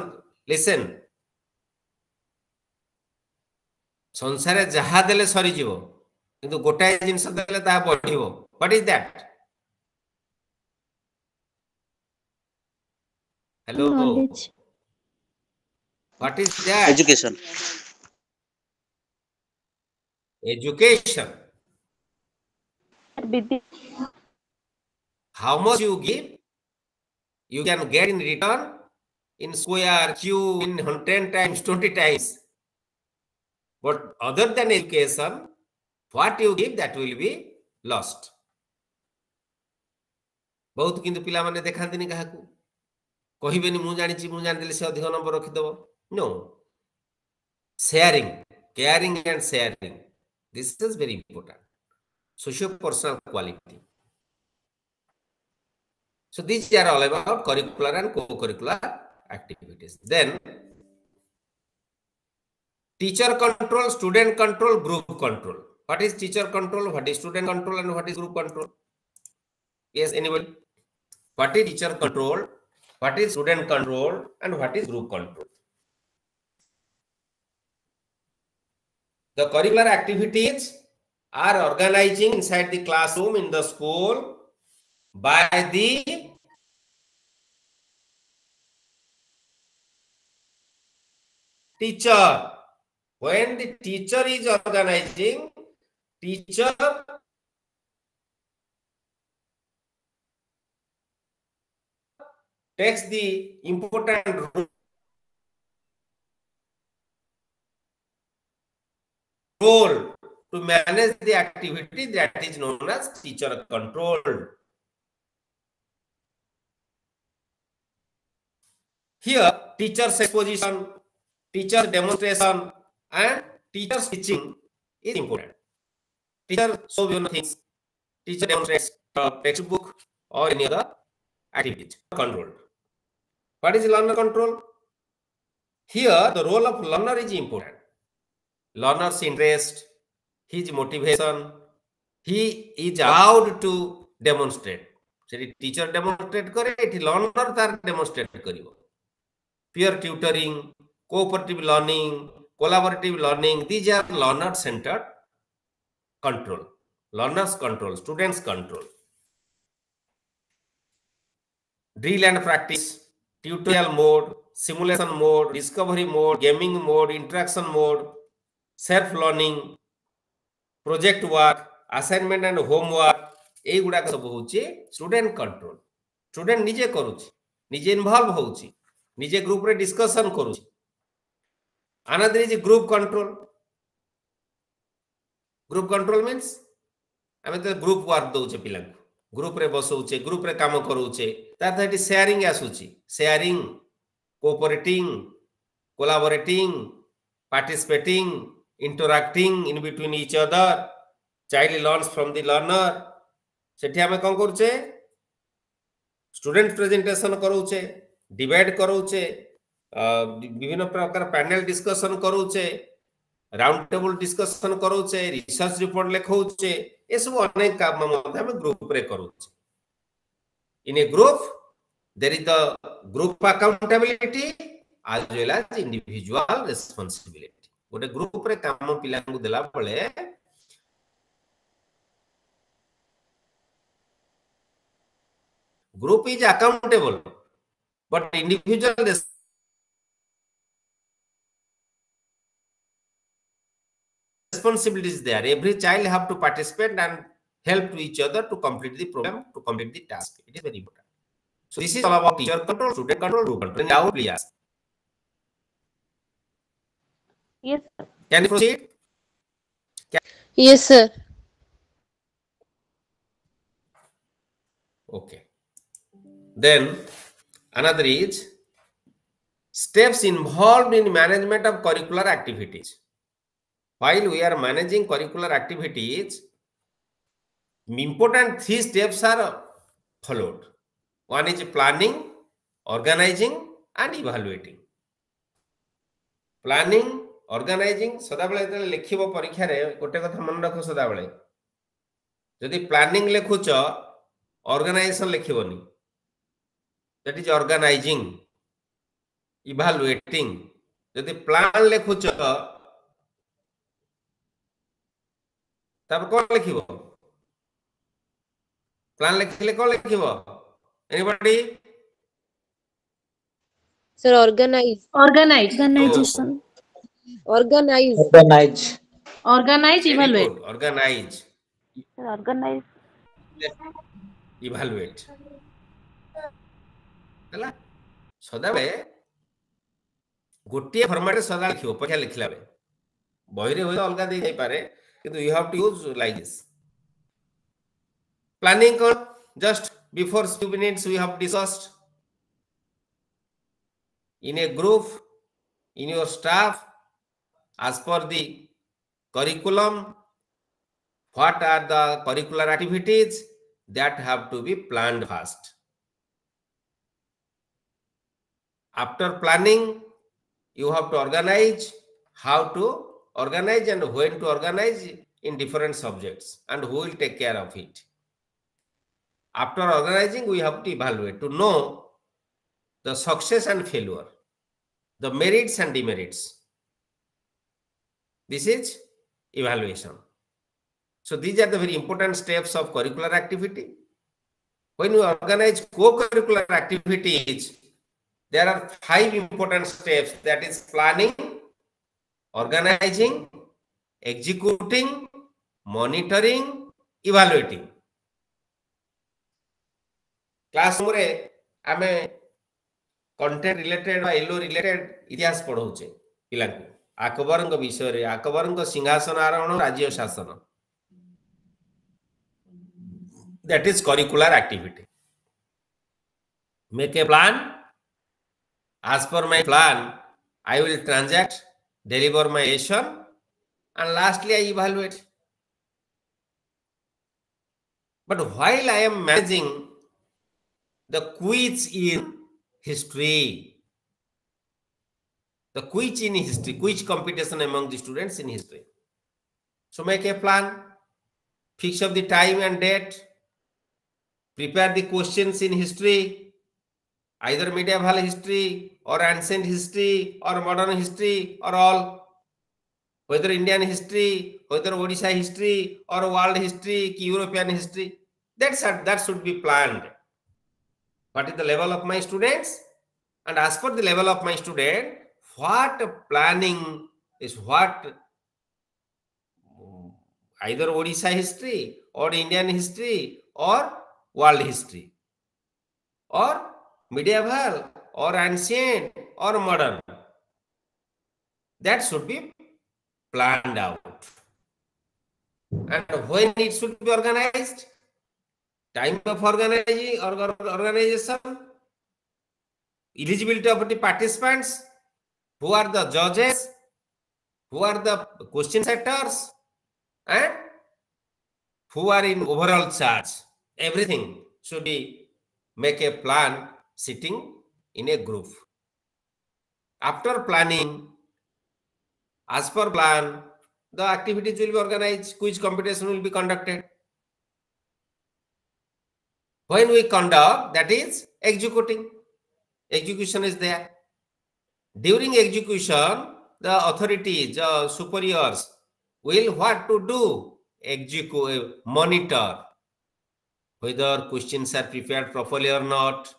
लिसन संसार जहा देले सरी जीवो किंतु गोटाए जिंस देले ता बढ़िबो what is that hello Knowledge. What is that Education. education Vidya. how much you give you can get in return in square cube in 10 times 20 times but other than education what you give that will be lost बहुत किंतु पिला माने देखांतिनी काहाकू कहिबेनी मु जानि देले से अधिक number रखि दबो नो sharing caring and sharing this is very important socio personal quality so these are all about curricular and co-curricular activities then teacher control student control group control what is teacher control what is student control and what is group control yes anybody what is teacher control what is student control and what is group control the curricular activities are organizing inside the classroom in the school by the teacher when the teacher is organizing teacher takes the important role to manage the activity that is known as teacher controlled. Here, teacher's exposition, teacher's demonstration, and teacher's teaching is important. Teacher shows you things, teacher demonstrates textbook or any other activities controlled. What is learner control? Here, the role of learner is important. Learner's interest, his motivation, he is allowed to demonstrate. So, teacher demonstrate करे, learner तार demonstrate करियो. Peer tutoring, cooperative learning, collaborative learning, these are learner-centered control. Learners control, students control. Drill and practice, tutorial mode, simulation mode, discovery mode, gaming mode, interaction mode, self-learning, project work, assignment and homework, এই গুড়া सब होची student control student निजे करूची निजे involve होची निजे group रे डिस्कशन करूची another is group control means हमें तो ग्रुप वर्क दउचे पिला ग्रुप रे बसउचे ग्रुप रे काम करूचे तार एटी शेयरिंग आसुची sharing cooperating collaborating participating interacting in between each other child learns from the learner सेठी हमें कौन करूचे स्टूडेंट प्रेजेंटेशन करूचे डिबेट करूचे विभिन्न प्रकार पैनल डिस्कशन करूचे राउंड टेबल डिस्कशन करूचे रिसर्च रिपोर्ट लिखौचे ए सब अनेक काम हम ग्रुप रे करूचे in a group there is the group accountability as well as individual responsibility गोटे ग्रुप रे काम पिला को देला पळे group is accountable but individual responsibility is there every child have to participate and help to each other to complete the program to complete the task it is very important so this is all about teacher control student control group control now please Yes. can you proceed Yes, sir. okay then another is steps involved in management of curricular activities while we are managing curricular activities important 3 steps are followed one is planning organizing and evaluating planning organizing सदा बेले लिखिबो परीक्षा रे गोटे कथा मन रखो सदा बेले जदि प्लानिंग लिखुच ऑर्गेनाइजेशन लिखिबनी, दैट इज ऑर्गेनाइजिंग, इवैल्यूएटिंग। जदि प्लान लिखुच तब कौन लिखिबो? प्लान लिखिले कौन लिखिबो? Anybody? Sir, organize. Organize. Organization. Organize. Organize. Organize, Very evaluate. good. Organize, Organize. evaluate. ହେଲା ସଦାବେଳେ ଗୋଟିଏ ଫର୍ମାଟରେ ସଦା ଲେଖିବ ପରୀକ୍ଷା ଲେଖିଲା ବେଳେ। ବହିରେ ହୁଏ ଅଲଗା ଦେଇ ଯାଇପାରେ, କିନ୍ତୁ you have to use like this. Planning କଣ? Just before few minutes we have discussed. In a group, in your staff, as per the curriculum, what are the curricular activities that have to be planned first. After planning, you have to organize, how to organize and when to organize in different subjects and who will take care of it. After organizing, we have to evaluate to know the success and failure, the merits and demerits. This is evaluation. So these are the very important steps of curricular activity. When you organize co-curricular activities, there are 5 important steps, that is planning, organizing, executing, monitoring, evaluating. Classroom रे आमे content related or LO related इतिहास पढ़ौचे पिलांकु अकबरंग विषय रे अकबरंग सिंहासन आरोहण राज्य शासन. That is curricular activity. Make a plan. As per my plan, I will transact, deliver my lesson, and lastly I evaluate. But while I am managing the quiz in history, the quiz in history, quiz competition among the students in history. So make a plan, fix up the time and date, prepare the questions in history, either medieval history or ancient history or modern history or all, whether Indian history, whether Odisha history or world history, European history, that should be planned. What is the level of my students? And as per the level of my student, what planning is what either Odisha history or Indian history or world history or medieval or ancient or modern, that should be planned out. And when it should be organized, time of organization, eligibility of the participants, who are the judges, who are the question setters, and who are in overall charge. Everything should be make a plan sitting in a group. After planning, as per plan, the activities will be organized, quiz competition will be conducted. When we conduct, that is executing. Execution is there. During execution, the authorities, the superiors will what to do? Execute, monitor whether questions are prepared properly or not.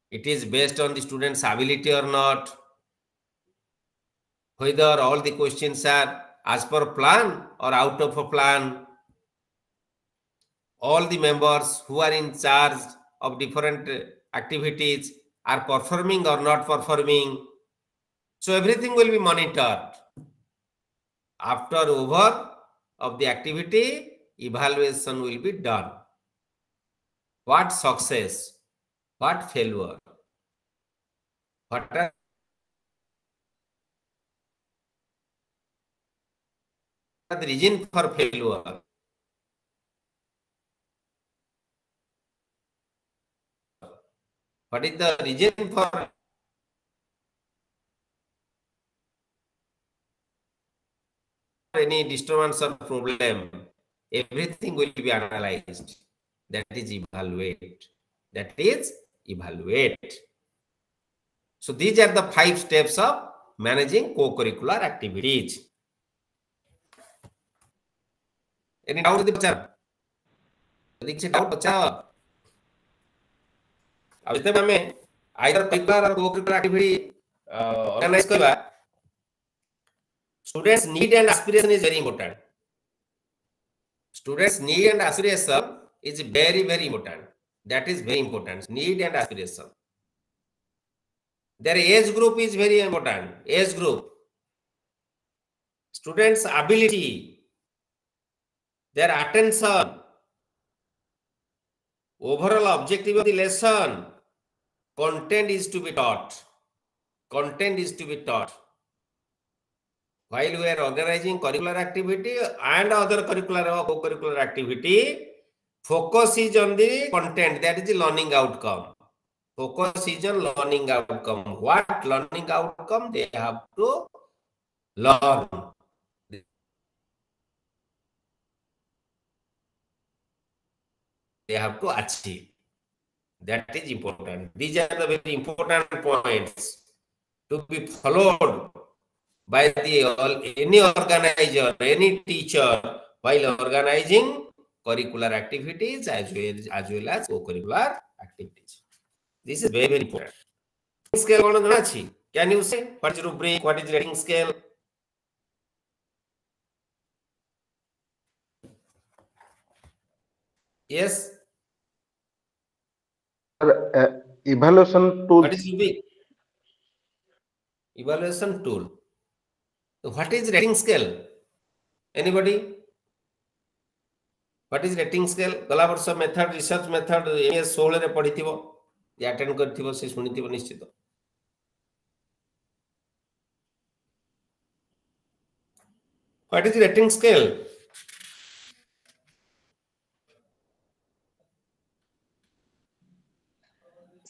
It is based on the student's ability or not. Whether all the questions are as per plan or out of a plan. All the members who are in charge of different activities are performing or not performing. So everything will be monitored. After over of the activity, evaluation will be done. What success? What failure? What are the reason for failure? What is the reason for any disturbance or problem? everything will be analyzed. That is evaluate. That is evaluate. So these are the 5 steps of managing co-curricular activities. Any doubt with the doubt? Either curricular or co-curricular activity organize करवा, students' need and aspiration is very important. Students' need and aspiration is very, very important. That is very important. Need and aspiration. Their age group is very important. Age group. Students' ability, their attention, overall objective of the lesson, content is to be taught. Content is to be taught. While we are organizing curricular activity and other curricular or co-curricular activity, focus is on the content, that is the learning outcome. Focus is on learning outcome. What learning outcome they have to learn? They have to achieve. That is important. These are the very important points to be followed by any organizer, any teacher while organizing curricular activities as well as co-curricular activities. This is very, very important. Scale, can you say what is rubric, what is rating scale? Yes. Evaluation tool. What is rubric? Evaluation tool. So what is rating scale? Anybody? What is rating scale? गला वर्ष method research method MES-16 रे पढिथिबो या attend करथिबो से सुनिथिबो निश्चित. What is rating scale?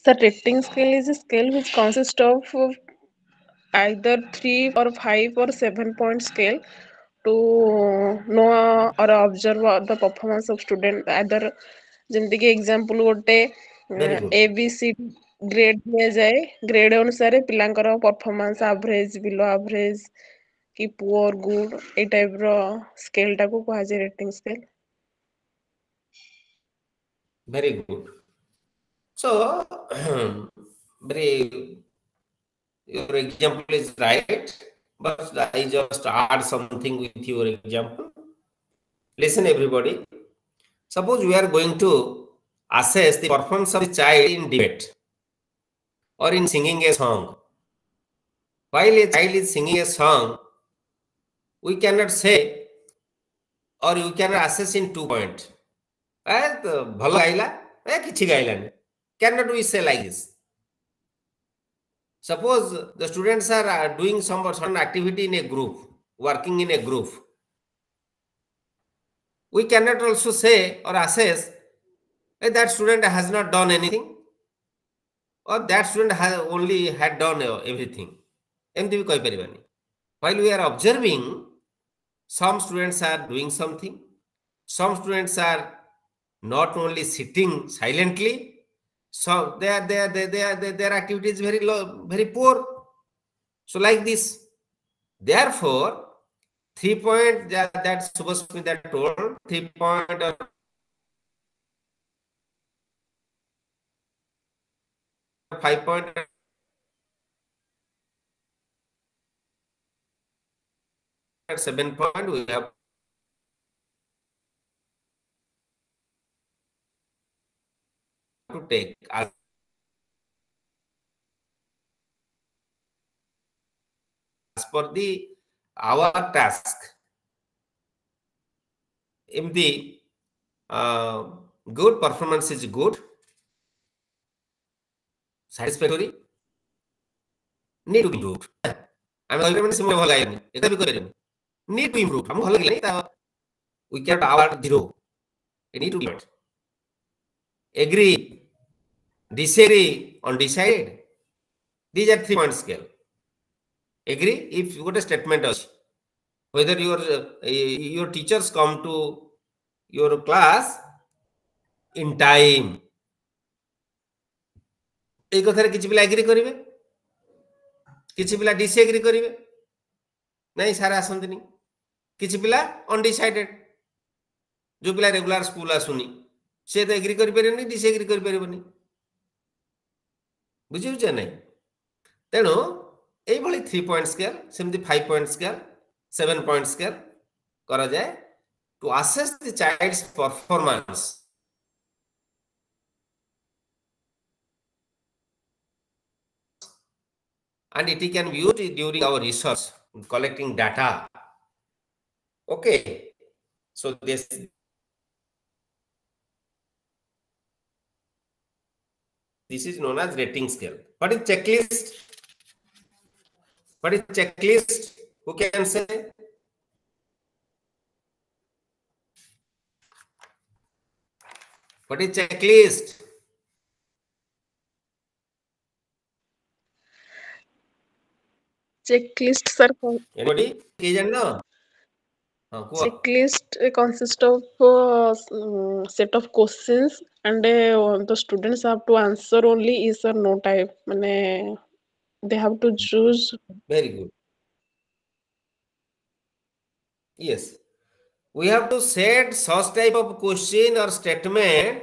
The rating scale is a scale which consists of either 3 or 5 or 7 point scale to know or observe the performance of student. Either ଯେମିତି କି example ଗୋଟେ ABC grade ଦିଆଯାଏ, grade ଅନୁସାରେ ପିଲାଙ୍କର performance average, below average କି ପୁଅର good, ଏଇ ଟାଇପର ସ୍କେଲ ଟାକୁ କୁହାଯାଏ rating scale. Very good. So, your example is right, but I just add something with your example. Listen, everybody. Suppose we are going to assess the performance of the child in debate or in singing a song. While a child is singing a song, we cannot say or you cannot assess in 2 points. Bhalo gaila, kichi gailani. Cannot we say like this? Suppose the students are doing some certain activity in a group, working in a group. We cannot also say or assess that student has not done anything or that student has only had done everything. While we are observing, some students are doing something, some students are not only sitting silently, so their activity is very low, very poor. So like this, therefore 3 point that Subhasmita that told 3 point or 5 point 7 point we have to take as per our task. If the good performance is good, satisfactory, need to be improved. Need to improve. We cannot award 0. We need to be improved. Agree, disagree, undecided. These are 3 point scale. Agree if you got a statement, whether your teachers come to your class in time. এই কথারে কিছু পিলা agri করিবে, কিছু পিলা disagree করিবে, নাই সারা আসন্তিনি, কিছু পিলা অনডিসাইডেড। যে পিলা regular school আসুনি সে তো agri করি পারিবনি, ডিসএগ্রি করি পারিবনি, বুঝিছে নাই? তেণু এইভাবে 3 পয়েন্ট স্কেল, সেমতি 5 পয়েন্ট স্কেল, 7 পয়েন্ট স্কেল করা যায় to assess the child's performance. And it can be used during our research, collecting data. Okay, so this is known as rating scale. What is checklist? What is checklist? Who can say? What is checklist? Checklist, sir. Anybody? Checklist consists of set of questions, and the students have to answer only yes or no type. They have to choose. Very good. Yes, we have to set such type of question or statement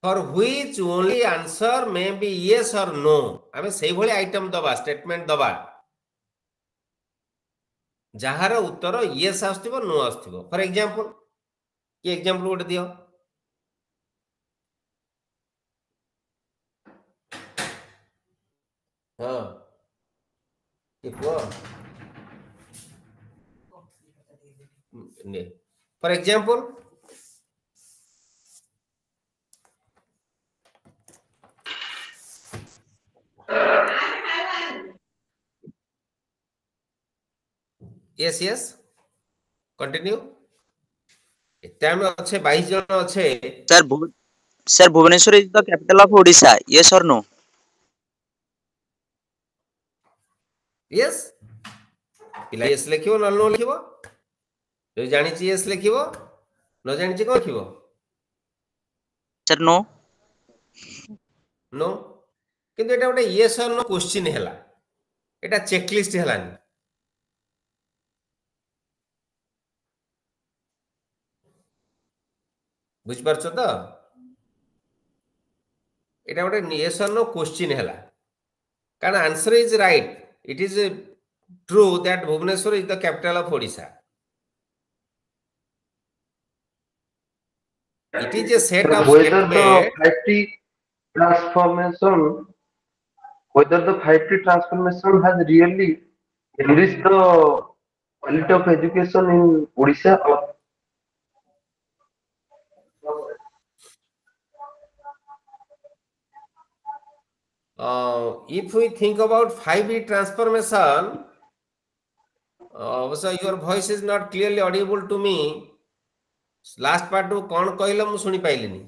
for which only answer may be yes or no. आमे सेही भली item दबा, statement दबा जहार उत्तर yes आस्थिबो no आस्थिबो। For example की एग्जांपल गोटे दियो। हां की को ने for example yes yes continue. एते हम अच्छे 22 जन अच्छे। Sir Bhubaneswar is the capital of Odisha, yes और नो? यस पिला यस लिखिबो न नो लिखिबो, जो जानि छि यस लिखिबो, न जानि छि को लिखिबो? Sir no. नो किंतु एटा गोटे यस और नो क्वेश्चन हैला, एटा चेकलिस्ट हैलानी। बुझ परछो तो? एटा गोटे यस और नो क्वेश्चन हैला, कारण answer is right, it is true that Bhubaneswar is the capital of Odisha. It is a set of whether the statement. 5T transformation, whether the 5T transformation has really enriched the quality of education in Odisha or if we think about 5E transformation, so your voice is not clearly audible to me. Last part to कौन कहला मु सुनी पाइलिनी।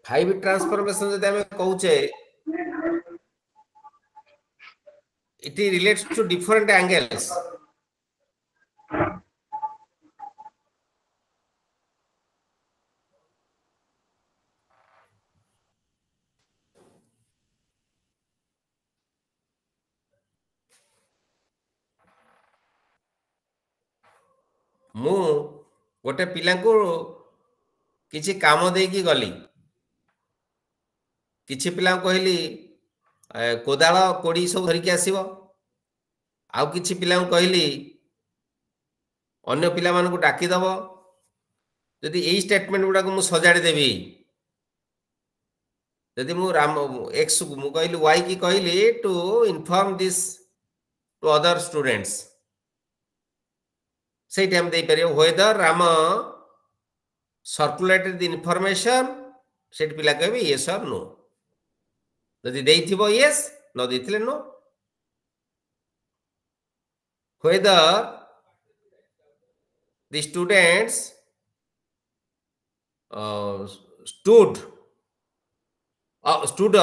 5E transformation जदि हमें कहूचे, it relates to different angles. मु गोटे पिला को किछि काम देकी गली, किछि पिला कहली कोदाଳ कोड़ी सब धरिकी आसीबो, आउ किछि पिला कहली अन्य पिला मानकु डाकी दबो। यदि एई स्टेटमेंट गुडा को मु सजाडी देबी, यदि मु राम एक्स मु कहली वाई की कहली to inform this to other students, से टाइम दे परियो whether Ram circulated the information, सेट पिला कहबे यस और नो। यदि देइथिबो यस, न देथिले no. Whether the students stood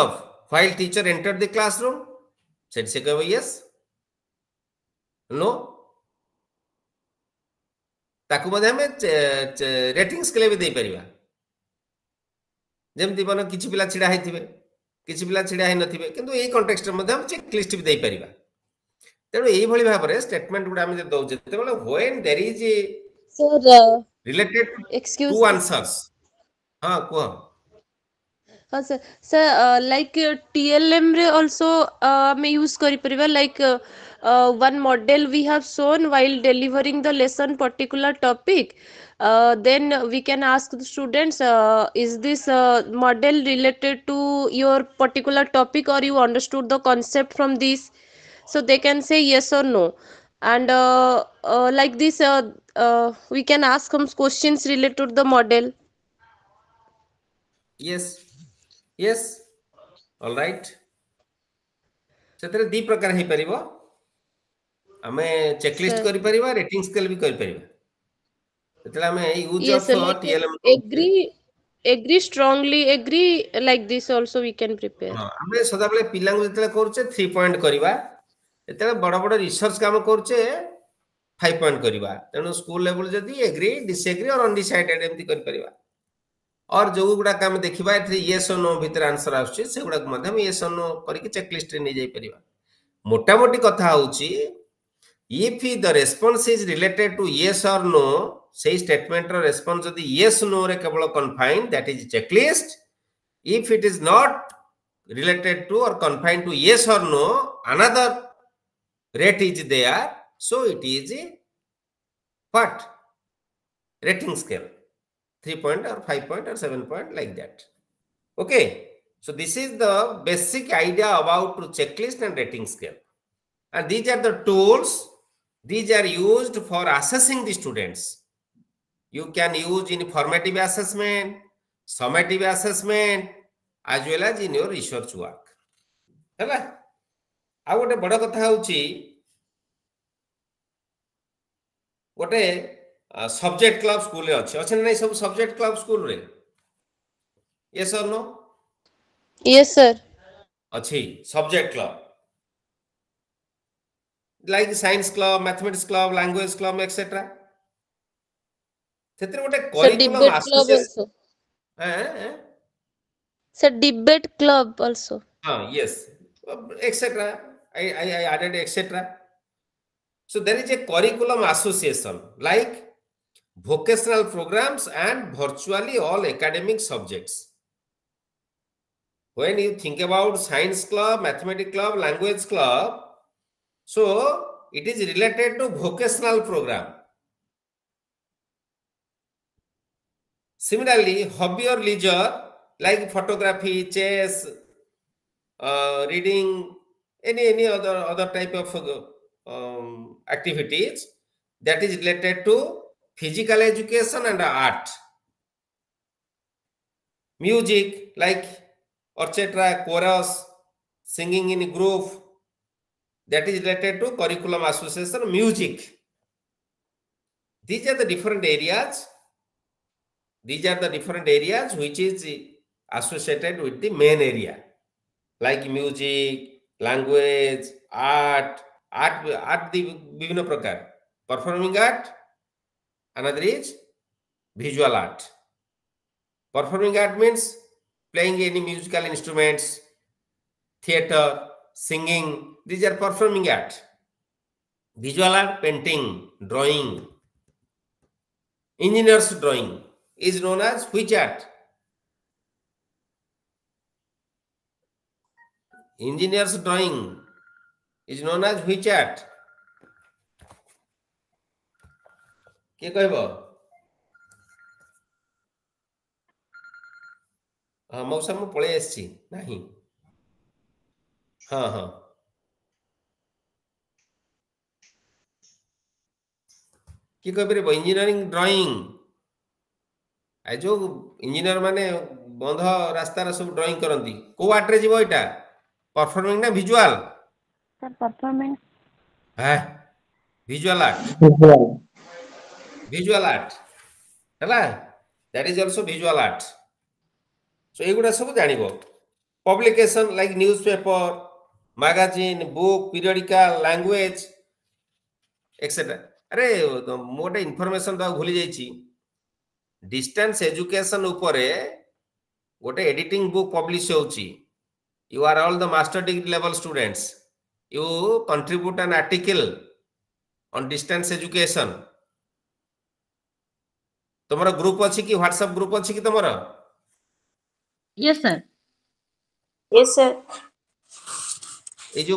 up while teacher entered the classroom, said se कहबो yes, no। ताकू मध्ये हमें रेटिंग स्केल भी दे परिबा जेमति बन किछि पिला छिडा हैथिबे किछि पिला छिडा है नथिबे किंतु एई कॉन्टेक्स्ट मध्ये हम चेक लिस्ट भी दे परिबा तेणु एई भली भाबरे स्टेटमेंट गुडा हम जे दउ जते बेला when there is a Sir, related excuse to me. Answers हां को Sir. Sir, like TLM रे also may use करी परिबा like one model we have shown while delivering the lesson particular topic. Then we can ask the students, is this model related to your particular topic or you understood the concept from this? So they can say yes or no. And like this, we can ask some questions related to the model. Yes yes all right सेतरे दी प्रकार हे परिबो हमें checklist Sir. करि परिबा rating scale भी करि परिबा सेतले हमें use Yes, of sir, like TLM agree strongly, agree like this also we can prepare. हां हमें सदा बेले पिलांग जतले करचे 3 पॉइंट करिबा एतले बड़ बड़ रिसर्च काम करचे 5 पॉइंट करिबा तेनु स्कूल लेवल जदी एग्री डिसएग्री और अनडिसाइडेड एमति करि परिबा और जो गुडा काम देखिबा एथि यस और नो भीतर आंसर आछे से गुडा मध्यम यस और नो करके चेकलिस्ट रे नै जाई परिबा मोटा मोटी कथा होउची if the response is related to yes और नो से स्टेटमेंट रो रेस्पोंस जदी यस नो रे केवल confined that is checklist if it is not related to or confined to yes or no another rate is there so it is a what rating scale 3 point or 5 point or 7 point like that okay so this is the basic idea about checklist and rating scale and these are the tools these are used for assessing the students you can use in formative assessment summative assessment as well as in your research work हैला आ गोटे बड़ कथा होची गोटे subject club school रे अछि अछि नै सब सब्जेक्ट क्लब स्कूल रे यस और नो Yes, sir. अछि subject club like science club mathematics club language club etcetera सेतिर गोटे Sir, curriculum debate club association also. हैं Sir, debate club also. हाँ yes etc I added etc so there is a curriculum association like vocational programs and virtually all academic subjects when you think about science club mathematics club language club so it is related to vocational program similarly hobby or leisure like photography chess reading any other type of activities that is related to physical education and art music like orchestra chorus singing in group that is related to curriculum association music these are the different areas which is associated with the main area like music language art the বিভিন্ন প্রকার performing art another is visual art performing art means playing any musical instruments theater singing these are performing art visual art painting drawing engineers drawing is known as which art engineers drawing is known as which art के कहबो हाँ मौसम में पळे आसी नाही हाँ हाँ कि कहबे इंजीनियरिंग ड्राइंग आ जो इंजीनियर माने बंध रास्ता रे सब ड्राइंग करंती को आर्ट रे जीवो एटा परफॉर्मिंग ना विजुअल सर परफॉर्मेंस है विजुअल आर्ट हैला that is also visual art so एगुडा सब जानिबो publication like newspaper magazine book periodical language etcetera अरे मोटे इनफॉरमेशन तो भूली जाइछि डिस्टेंस एजुकेशन ऊपर गोटे एडिटिंग बुक पब्लिश होछि you are all the master degree level students you contribute an article on distance education तुम्हारा ग्रुप अछि कि व्हाट्सएप ग्रुप अछि कि तुम्हारा Yes, sir. Yes, sir. ए जो